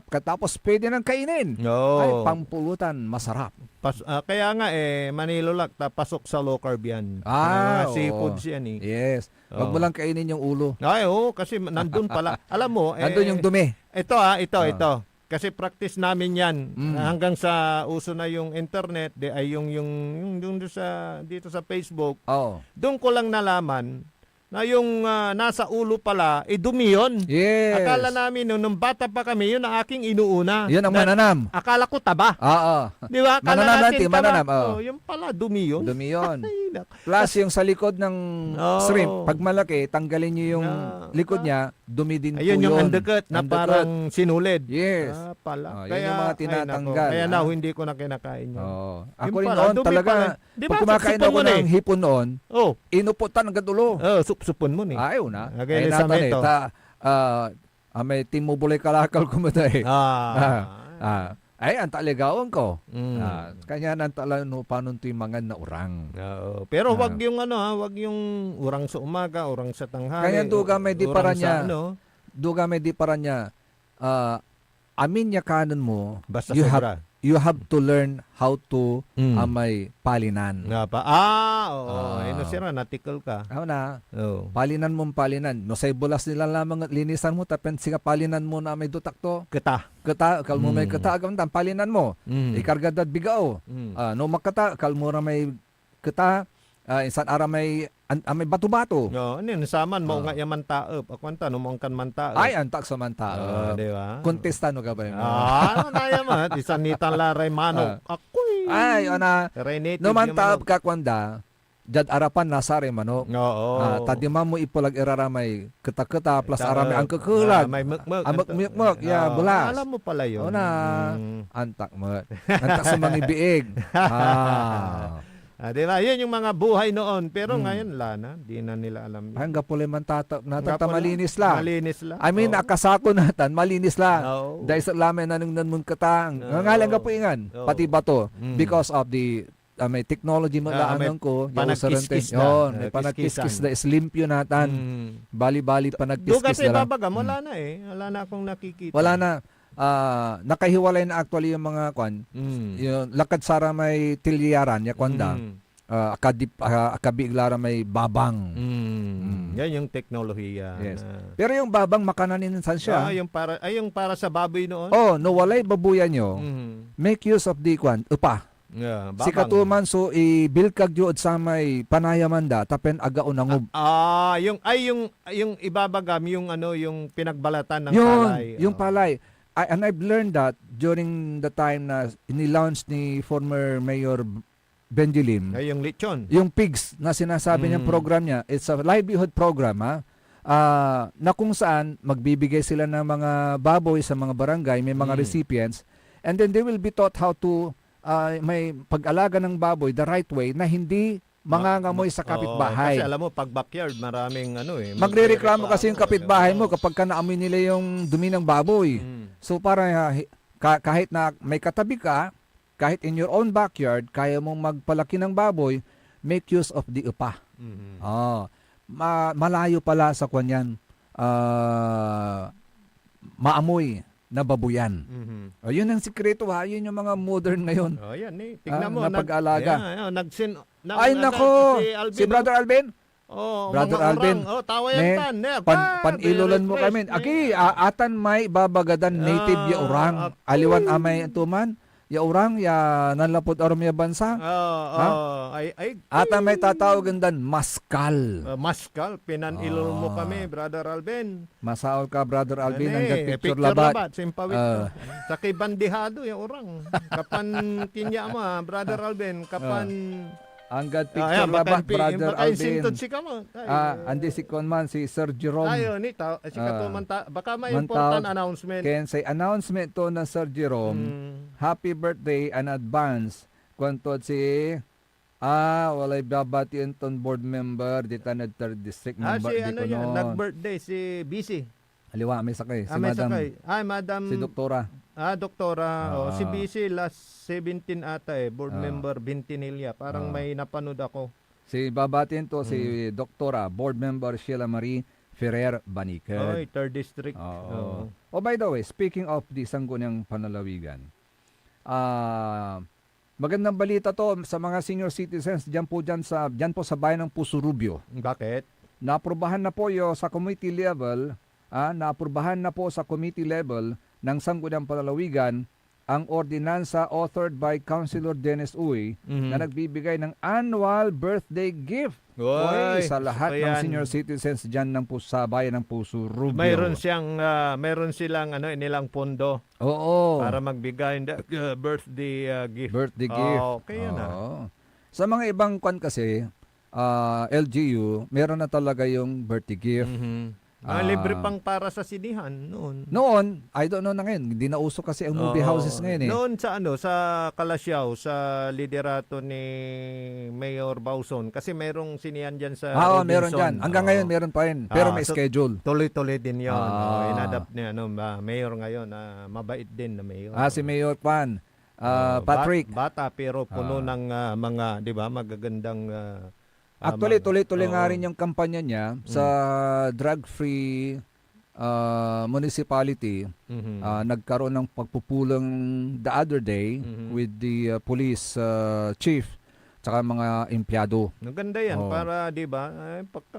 [SPEAKER 4] katapos pwede nang kainin. Ay, pampulutan, masarap.
[SPEAKER 5] Kaya nga manilulak, pasok sa low carb yan. Mga seafoods yan
[SPEAKER 4] Yes. Wag mo lang kainin yung ulo.
[SPEAKER 5] Ay, kasi nandun pala. Alam mo,
[SPEAKER 4] nandun yung dumi.
[SPEAKER 5] Ito. Kasi practice namin yan. Hanggang sa uso na yung internet, ay yung dito sa Facebook. Doon ko lang nalaman na yung nasa ulo pala, dumi yun.
[SPEAKER 4] Yes.
[SPEAKER 5] Akala namin nung bata pa kami, yun ang aking inuuna.
[SPEAKER 4] Yun ang mananam.
[SPEAKER 5] Akala ko taba. Di ba? Akala natin taba. Yung pala, dumi yun.
[SPEAKER 4] Dumi yun. Plus yung sa likod ng shrimp, pag malaki, tanggalin nyo yung likod niya, dumi din po yun.
[SPEAKER 5] Ayun yung undercut na parang sinulid.
[SPEAKER 4] Yes.
[SPEAKER 5] Pala.
[SPEAKER 4] Yun yung mga tinatanggal.
[SPEAKER 5] Kaya hindi ko na kinakain yun.
[SPEAKER 4] Ako rin noon talaga, pag kumakain ako ng hipon noon, inuputan ang gadulo.
[SPEAKER 5] Supon mo ni.
[SPEAKER 4] Ayaw na.
[SPEAKER 5] Ay natan
[SPEAKER 4] may timubulay kalakal kumatay. Ay, ang taligawang ko. Kanya nang talano panon timangan na urang.
[SPEAKER 5] Pero wag yung wag yung urang sa umaga, urang sa tanghali.
[SPEAKER 4] Kanya duga may di para niya. Duga may di para niya. Amin niya kanan mo.
[SPEAKER 5] Basta
[SPEAKER 4] you have to learn how to amay palinan.
[SPEAKER 5] Nga pa. Sira, natikal ka.
[SPEAKER 4] Na. Palinan mong palinan. No say bulas nila lamang at linisan mo tapen siga palinan mo na may dutak to.
[SPEAKER 5] Keta,
[SPEAKER 4] kalmo may keta agamtan palinan mo. Ikargadad bigao. No makata kalmo ra may keta. Insan ara may bato-bato.
[SPEAKER 5] Saman mo nga yaman taop. Akwanta no mong kan man taop.
[SPEAKER 4] Ay antak sa man taop.
[SPEAKER 5] Di ba?
[SPEAKER 4] Kontestano ka ba?
[SPEAKER 5] Na yaman. Isanitan laray manok. Akoy.
[SPEAKER 4] Ay no man taop ka kwanda. Jad arapan nasare manok. Tadima mo ipulag iraramay keta-keta plus aramay ang kukulag.
[SPEAKER 5] May mukmuk.
[SPEAKER 4] Mukmuk. Ya, bulas.
[SPEAKER 5] Alam mo pala yun.
[SPEAKER 4] Antak mo. Antak sa mga biig.
[SPEAKER 5] Diba? Yun yung mga buhay noon. Pero ngayon, na. Di na nila alam yun.
[SPEAKER 4] Hanggang pala man malinis la.
[SPEAKER 5] Malinis la.
[SPEAKER 4] I mean, akasako natan, malinis la. Dahil sa lamin na nung katang. Ngalang ka po ingan. Pati bato. Because of the may technology mo laanong ko.
[SPEAKER 5] Panagkiskis na.
[SPEAKER 4] May panagkiskis na. Slimpyo natan. Bali-bali panagkiskis na.
[SPEAKER 5] Doon kasi babagam, wala na Wala na akong nakikita.
[SPEAKER 4] Wala na. Nakahiwalay na actually yung mga yung lakad sara may tilyaran ya kwanda akabiglara may babang.
[SPEAKER 5] Yan yung teknolohiya.
[SPEAKER 4] Yes. Pero yung babang makananin san siya.
[SPEAKER 5] Yung para sa baboy noon.
[SPEAKER 4] No walay babuyan nyo. Make use of the upa. Si katuman so ibilkag jud sa may panayamanda tapen agaon nangob.
[SPEAKER 5] Yung ibabagam yung yung pinagbalatan ng
[SPEAKER 4] yun,
[SPEAKER 5] palay.
[SPEAKER 4] Yung palay. and I've learned that during the time na inilaunch ni former Mayor Benji Lim.
[SPEAKER 5] Ay, yung lechon.
[SPEAKER 4] Yung pigs na sinasabi niyang program niya, it's a livelihood program, ha? Na kung saan magbibigay sila ng mga baboy sa mga barangay, may mga recipients, and then they will be taught how to may pag-alaga ng baboy the right way na hindi mangangamoy sa kapitbahay.
[SPEAKER 5] Kasi alam mo, pag backyard, maraming
[SPEAKER 4] Magrereklamo kasi yung kapitbahay mo kapag ka naamoy nila yung dumi ng baboy. So para kahit na may katabi ka, kahit in your own backyard, kaya mong magpalaki ng baboy, make use of the upa. Malayo pala sa kanyan maamoy na babuyan. Yun ang sikreto, ha? Yun yung mga modern ngayon.
[SPEAKER 5] Yan tingnan mo.
[SPEAKER 4] Na pag-alaga.
[SPEAKER 5] Ay,
[SPEAKER 4] nako! Si Brother Alvin? Brother Alvin,
[SPEAKER 5] tawayan
[SPEAKER 4] panilulan mo kami. Aki, atan may babagadan native ya orang. Aliwan amay tuman. Ya orang, ya nanlapod arom ya bansa. Atan may tatawagan dan maskal.
[SPEAKER 5] Maskal, pinanilol mo kami, Brother Alvin.
[SPEAKER 4] Masaol ka, Brother Alvin, hanggang picture labat.
[SPEAKER 5] Simpawit sa kay bandihado ya orang. Kapan kinya mo, Brother Alvin, kapan...
[SPEAKER 4] Hanggang picture labat, Brother Alvin.
[SPEAKER 5] Si kamo.
[SPEAKER 4] Andi si Conman, si Sir Jerome.
[SPEAKER 5] Si Katumanta. Baka may important announcement.
[SPEAKER 4] Kaya say announcement to na Sir Jerome, happy birthday in advance. Kwantod si, walay babati ton board member, dita na 3rd district member.
[SPEAKER 5] Nag-birthday, si BC.
[SPEAKER 4] Aliwa, may sakay. Si
[SPEAKER 5] may
[SPEAKER 4] Madam.
[SPEAKER 5] sakay. Madam.
[SPEAKER 4] Si Doktora.
[SPEAKER 5] Doktora. Si BC last 17 ata board member Bintinilla. Parang may napanood ako.
[SPEAKER 4] Si babatiin to si Doktora, board member Sheila Marie Ferrer Baniquez.
[SPEAKER 5] 3rd district.
[SPEAKER 4] By the way, speaking of the Sangguniang Panlalawigan, magandang balita to sa mga senior citizens dyan po sa bayan ng Pusurubio.
[SPEAKER 5] Bakit?
[SPEAKER 4] Naaprubahan na po sa committee level, naaprubahan na po sa committee level ng Sangguniang Panlalawigan ang ordinansa authored by Councilor Dennis Uy na nagbibigay ng annual birthday gift sa lahat ng senior citizens dyan sa bayan ng Pusurubio.
[SPEAKER 5] Mayroon silang inilang pondo. Para magbigay ng birthday gift.
[SPEAKER 4] Birthday gift.
[SPEAKER 5] Okay yun
[SPEAKER 4] Sa mga ibang kasi, LGU, meron na talaga yung birthday gift.
[SPEAKER 5] Libre pang para sa sinihan noon.
[SPEAKER 4] I don't know na ngayon. Hindi na uso kasi ang movie houses ngayon
[SPEAKER 5] Noon sa Kalasyaw, sa liderato ni Mayor Bauson. Kasi merong sinihan dyan sa Robinson.
[SPEAKER 4] Meron dyan. Hanggang ngayon meron pa rin. Pero may schedule.
[SPEAKER 5] Tuloy-tuloy din yun. Inadapt niya. Mayor ngayon. Mabait din na mayor.
[SPEAKER 4] Si Mayor Pan. Patrick.
[SPEAKER 5] Bata pero puno ng mga, di ba, magagandang...
[SPEAKER 4] Actually, tuloy-tuloy nga rin yung kampanya niya sa drug-free municipality. Nagkaroon ng pagpupulong the other day with the police chief tsaka mga empleyado.
[SPEAKER 5] Maganda yan para, di ba,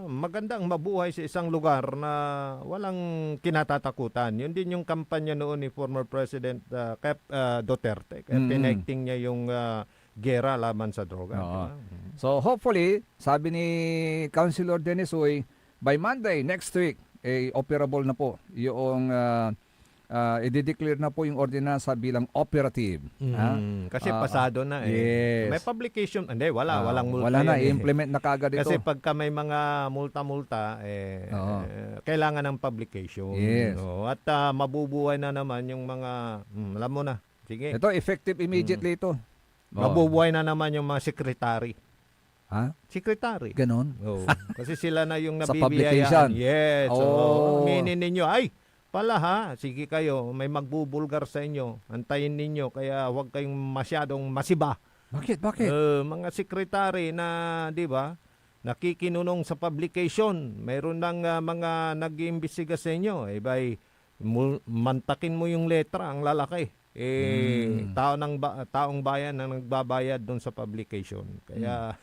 [SPEAKER 5] magandang mabuhay sa isang lugar na walang kinatatakutan. Yun din yung kampanya noon ni former President Duterte. Pinacting niya yung gera laban sa droga.
[SPEAKER 4] So hopefully, sabi ni Councilor Dennis Uy, by Monday next week, operable na po yung i-declare na po yung ordinansa bilang operative.
[SPEAKER 5] Kasi pasado na
[SPEAKER 4] Yes.
[SPEAKER 5] May publication. Hindi, walang multa.
[SPEAKER 4] Wala na, i-implement na kaagad ito.
[SPEAKER 5] Kasi pagka may mga multa-multa, kailangan ng publication.
[SPEAKER 4] Yes.
[SPEAKER 5] At mabubuhay na naman yung mga, alam mo na. Sige.
[SPEAKER 4] Ito, effective immediately ito.
[SPEAKER 5] Mabubuhay na naman yung mga secretary. Secretary.
[SPEAKER 4] Ganon?
[SPEAKER 5] Kasi sila na yung
[SPEAKER 4] Sa
[SPEAKER 5] nabibiyayaan.
[SPEAKER 4] publication?
[SPEAKER 5] Yes. Minin ninyo, pala sige kayo, may magbubulgar sa inyo. Antayin ninyo, kaya huwag kayong masyadong masiba.
[SPEAKER 4] Bakit?
[SPEAKER 5] Mga secretary na, di ba, nakikinunong sa publication. Mayroon ng mga nag-iimbestiga sa inyo. Mantakin mo yung letra, ang lalaki. Taong bayan na nagbabayad doon sa publication. Kaya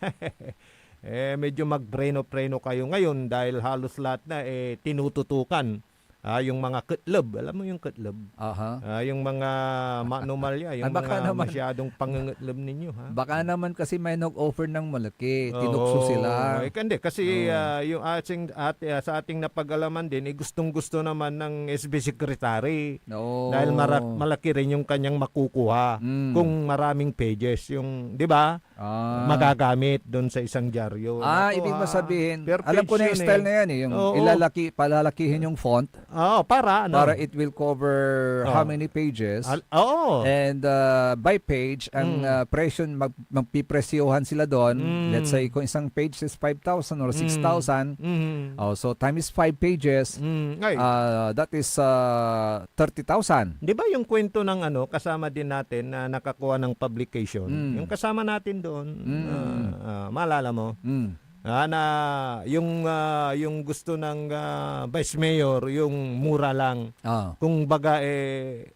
[SPEAKER 5] medyo magpreno-preno kayo ngayon dahil halos lahat na tinututukan Yung mga ketlob, alam mo yung ketlob? Yung mga manomalya, yung
[SPEAKER 4] baka
[SPEAKER 5] mga
[SPEAKER 4] naman,
[SPEAKER 5] masyadong pangangetlob ninyo, ha?
[SPEAKER 4] Baka naman kasi may nag-offer ng malaki, tinukso sila.
[SPEAKER 5] Hindi, kasi yung sa ating napag-alaman din, gustong-gusto naman ng SB Secretary. Dahil malaki rin yung kanyang makukuha kung maraming pages. Yung, di ba? Magagamit doon sa isang dyaryo.
[SPEAKER 4] Ibig mo sabihin, alam ko na yung style na yan yung palalakihin yung font.
[SPEAKER 5] Para
[SPEAKER 4] it will cover how many pages. And by page, ang presyo, magpipresyohan sila doon. Let's say, kung isang page is 5,000 or 6,000, so times 5 pages, that is 30,000.
[SPEAKER 5] Di ba yung kwento ng kasama din natin na nakakuha ng publication? Yung kasama natin doon, maalala mo? Na yung gusto ng Vice Mayor, yung mura lang. Kung baga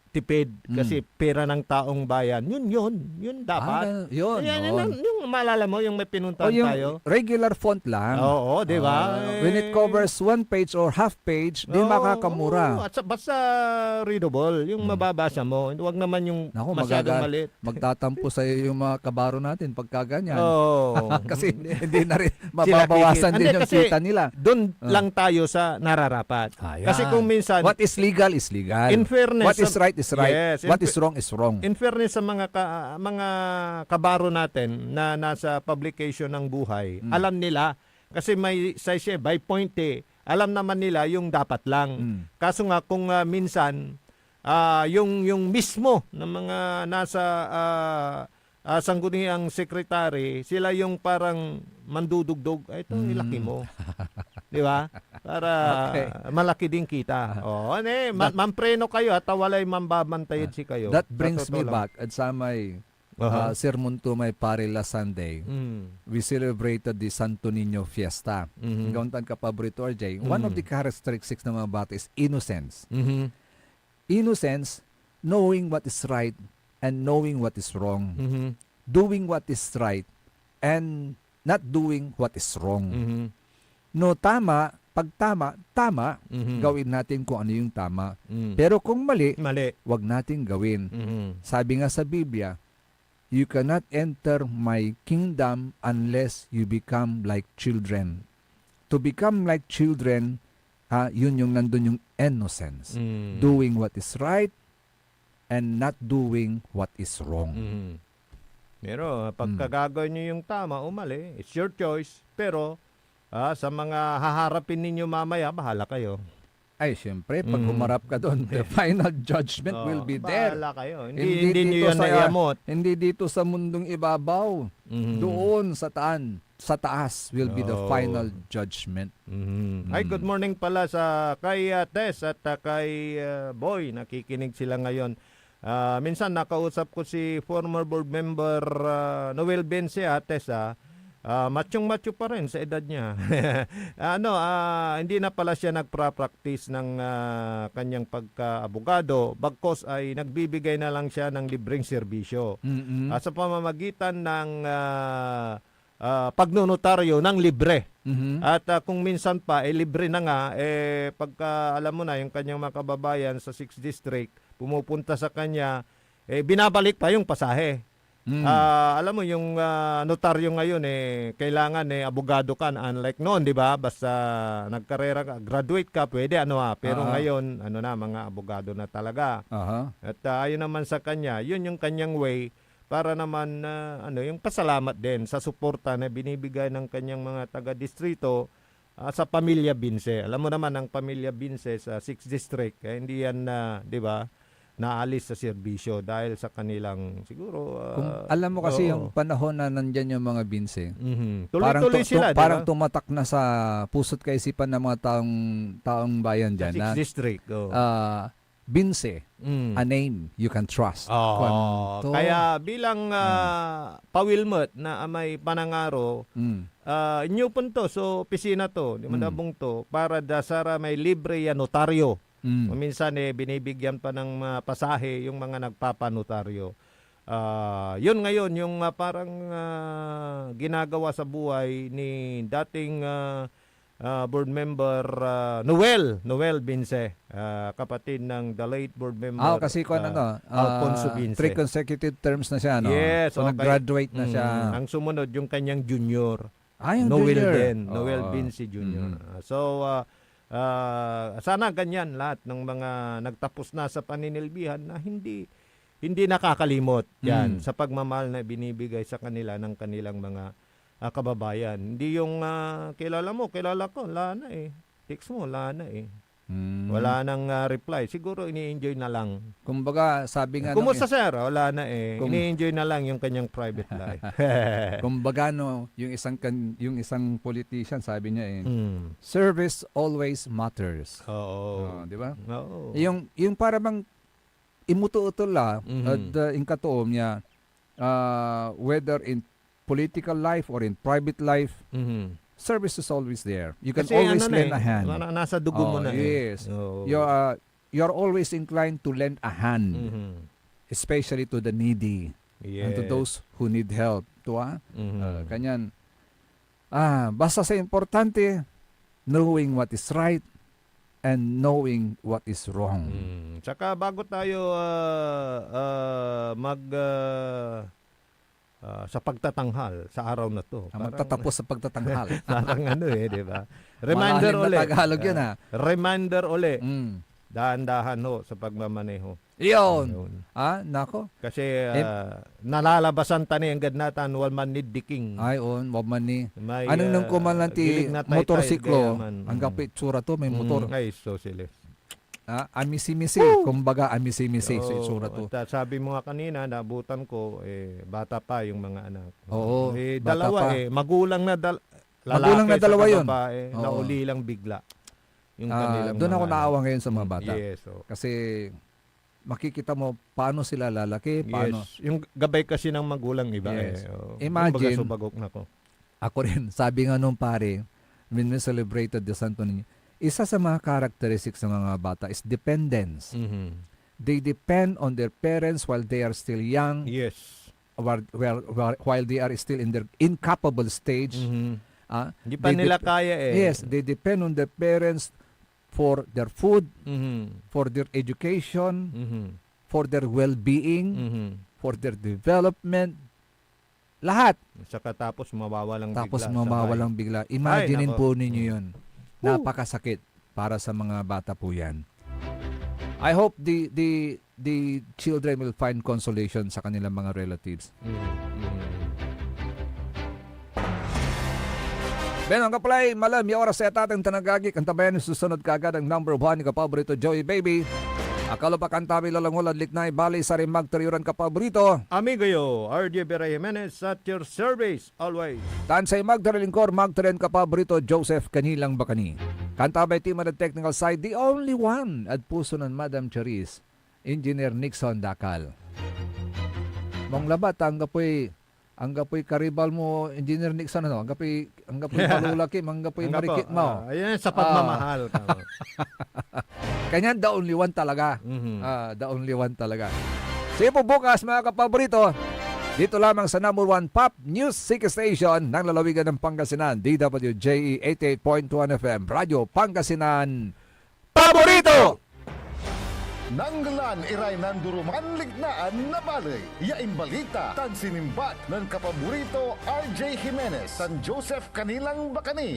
[SPEAKER 5] tipid kasi pera ng taong bayan. Yun dapat.
[SPEAKER 4] Yun.
[SPEAKER 5] Yung maalala mo, yung may pinuntahan
[SPEAKER 4] yung
[SPEAKER 5] tayo.
[SPEAKER 4] Regular font lang.
[SPEAKER 5] Oo, di ba?
[SPEAKER 4] When it covers one page or half page, di makakamura.
[SPEAKER 5] At basta readable, yung mababasa mo. Huwag naman yung masyadong maliit.
[SPEAKER 4] Magtatampo sa yung mga kabaro natin pagka ganyan. Kasi hindi na rin mababawasan din yung kita nila.
[SPEAKER 5] Doon lang tayo sa nararapat. Kasi kung minsan,
[SPEAKER 4] what is legal is legal.
[SPEAKER 5] In fairness,
[SPEAKER 4] what is right is right.
[SPEAKER 5] Yes,
[SPEAKER 4] what is wrong is wrong.
[SPEAKER 5] In fairness sa mga kabaro natin na nasa publication ng buhay, alam nila kasi may size by point alam naman nila yung dapat lang. Kaso nga kung minsan yung mismo ng mga nasa sangguniang secretary, sila yung parang mandudugdog, ito ilaki mo. Di ba? Para malaki din kita. Mampreno kayo at walay mambabantayid si kayo.
[SPEAKER 4] That brings me back at sa may sermon to may Parila Sunday. We celebrated the Santo Niño Fiesta. Gauntan ka paborito, RJ. One of the characteristics ng mga bata is innocence. Innocence, knowing what is right and knowing what is wrong. Doing what is right and not doing what is wrong. No, pag tama, gawin natin kung ano yung tama. Pero kung mali, wag natin gawin. Sabi nga sa Biblia, you cannot enter my kingdom unless you become like children. To become like children, yun yung nandun yung innocence. Doing what is right and not doing what is wrong.
[SPEAKER 5] Pero pagkagagawin nyo yung tama o mali, it's your choice. Pero sa mga haharapin ninyo mamaya, bahala kayo.
[SPEAKER 4] Ay, syempre, pag humarap ka doon, the final judgment will be there.
[SPEAKER 5] Bahala kayo. Hindi nyo yan naiamot.
[SPEAKER 4] Hindi dito sa mundong ibabaw. Doon sa taas will be the final judgment.
[SPEAKER 5] Ay, good morning pala kay Tess at kay Boy. Nakikinig sila ngayon. Minsan nakausap ko si former board member Noel Bense, Tess. Machong-macho pa rin sa edad niya. Hindi na pala siya nagpa-practice ng kanyang pagka-abogado, bagkos ay nagbibigay na lang siya ng libreng serbisyo. Sa pamamagitan ng pagnonotaryo ng libre. At kung minsan pa, libre na nga, pagka alam mo na yung kanyang mga kababayan sa 6th District, pumupunta sa kanya, binabalik pa yung pasahe. Alam mo yung notaryo ngayon kailangan abogado ka, unlike noon, 'di ba? Basta nagkarera ka, graduate ka, pwede pero ngayon mga abogado na talaga. At ayon naman sa kanya, yun yung kanyang way para naman yung pasalamat din sa suporta na binibigay ng kanyang mga taga-distrito sa pamilya Binse. Alam mo naman ang pamilya Binse sa 6th District, hindi yan 'di ba? Naalis sa serbisyo dahil sa kanilang siguro
[SPEAKER 4] alam mo kasi yung panahon na nandyan yung mga Binse.
[SPEAKER 5] Tuloy-tuloy sila,
[SPEAKER 4] parang tumatak na sa puso't kaisipan ng mga taong bayan dyan.
[SPEAKER 5] 6th District.
[SPEAKER 4] Binse, a name you can trust.
[SPEAKER 5] Kaya bilang pawilmot na may panangaro, inyo po to, so opisina to, madabong to, para dasara may libre ya notaryo. Minsan binibigyan pa ng pasahe yung mga nagpapanotaryo. Yun ngayon yung parang ginagawa sa buhay ni dating board member Noel Binse, kapatid ng the late board member
[SPEAKER 4] kasi
[SPEAKER 5] Alfonso Binse.
[SPEAKER 4] 3 consecutive terms na siya, no?
[SPEAKER 5] Yes,
[SPEAKER 4] so nag-graduate na siya.
[SPEAKER 5] Ang sumunod yung kanyang junior.
[SPEAKER 4] Yung
[SPEAKER 5] Noel
[SPEAKER 4] junior.
[SPEAKER 5] din, Noel Binse Jr. So sana ganyan lahat ng mga nagtapos na sa paninilbihan na hindi nakakalimot yan sa pagmamahal na binibigay sa kanila ng kanilang mga kababayan. Hindi yung kilala mo, kilala ko, wala na eh. Text mo, wala na eh. Wala nang reply. Siguro ini-enjoy na lang.
[SPEAKER 4] Kumbaga, sabi nga...
[SPEAKER 5] Kumusta sir? Wala na eh. Ini-enjoy na lang yung kanyang private life.
[SPEAKER 4] Kumbaga, no, yung isang politician, sabi niya service always matters.
[SPEAKER 5] Oo.
[SPEAKER 4] Di ba?
[SPEAKER 5] Oo.
[SPEAKER 4] Yung para bang imuto-utol at in katuom niya, whether in political life or in private life, service is always there. You can always lend a hand.
[SPEAKER 5] Nasa dugo mo na.
[SPEAKER 4] Yes.
[SPEAKER 5] Oh.
[SPEAKER 4] You're always inclined to lend a hand, especially to the needy and to those who need help. Kanyan. Basta sa importante, knowing what is right and knowing what is wrong.
[SPEAKER 5] Tsaka bago tayo sa pagtatanghal sa araw na to.
[SPEAKER 4] Magtatapos sa pagtatanghal.
[SPEAKER 5] Parang di ba? Reminder uli.
[SPEAKER 4] Tagalog yun,
[SPEAKER 5] Reminder uli. Dahan-dahan sa pagmamaneho.
[SPEAKER 4] Iyon. Nako.
[SPEAKER 5] Kasi nalalabasan tani ang gadnatan wal man need diking.
[SPEAKER 4] Wal man ni. Anong nang kumalanti motorsiklo? Ang kapit tsura to, may motor.
[SPEAKER 5] Ay, so sila.
[SPEAKER 4] Amisi-misi. Kumbaga, amisi-misi sa itsura to.
[SPEAKER 5] Sabi mo nga kanina, nabutan ko, bata pa yung mga anak.
[SPEAKER 4] Oo,
[SPEAKER 5] dalawa
[SPEAKER 4] pa.
[SPEAKER 5] Magulang na
[SPEAKER 4] Magulang na dalawa yun.
[SPEAKER 5] Nauli lang bigla. Yung kanilang
[SPEAKER 4] doon ako
[SPEAKER 5] mga
[SPEAKER 4] naawa ngayon sa mga bata.
[SPEAKER 5] Yes.
[SPEAKER 4] Kasi makikita mo paano sila lalaki, paano.
[SPEAKER 5] Yes. Yung gabay kasi ng magulang iba.
[SPEAKER 4] Yes. Imagine,
[SPEAKER 5] subagok na ko.
[SPEAKER 4] Ako rin, sabi nga nung pare, when we celebrated the Santo Niño, isa sa mga characteristics ng mga bata is dependence. They depend on their parents while they are still young.
[SPEAKER 5] Yes.
[SPEAKER 4] While they are still in their incapable stage.
[SPEAKER 5] Hindi pa nila kaya
[SPEAKER 4] Yes, they depend on their parents for their food, for their education, for their well-being, for their development. Lahat.
[SPEAKER 5] Saka tapos mawawalang
[SPEAKER 4] bigla. Imaginin po ninyo yun. Napakasakit para sa mga bata po yan. I hope the children will find consolation sa kanilang mga relatives. Ben, ang kaplay, malam, yung oras sa atatang tanagagi, kantabayan yung susunod kagad ang number 1 ni kapaborito Joey Baby. Akalo pa kantabi lalangulad liknay bali sa rin magteriuran kapaborito.
[SPEAKER 5] Amigo yo, RJ Vera Jimenez at your service always.
[SPEAKER 4] Tansay magterilingkor magteren kapaborito Joseph Kanilang Bakani. Kantabay team at technical side, the only one at puso ng Madam Charis, Engineer Nixon Dakal. Mong labat, ang gapoy karibal mo, Engineer Nixon, ang gapoy palulaki, ang gapoy marikit mo.
[SPEAKER 5] Ayan, sa pagmamahal.
[SPEAKER 4] Kanyan, the only one talaga. The only one talaga. Sige po bukas, mga kapaborito, dito lamang sa number 1 Pop Music Station ng lalawigan ng Pangasinan, DWJE 88.1 FM, Radyo Pangasinan, Paborito!
[SPEAKER 2] Nanggalan iray nanduruman lignaan na balay. Yain balita tan sinimbat ng kapaborito RJ Jimenez San Joseph Kanilang Bakani.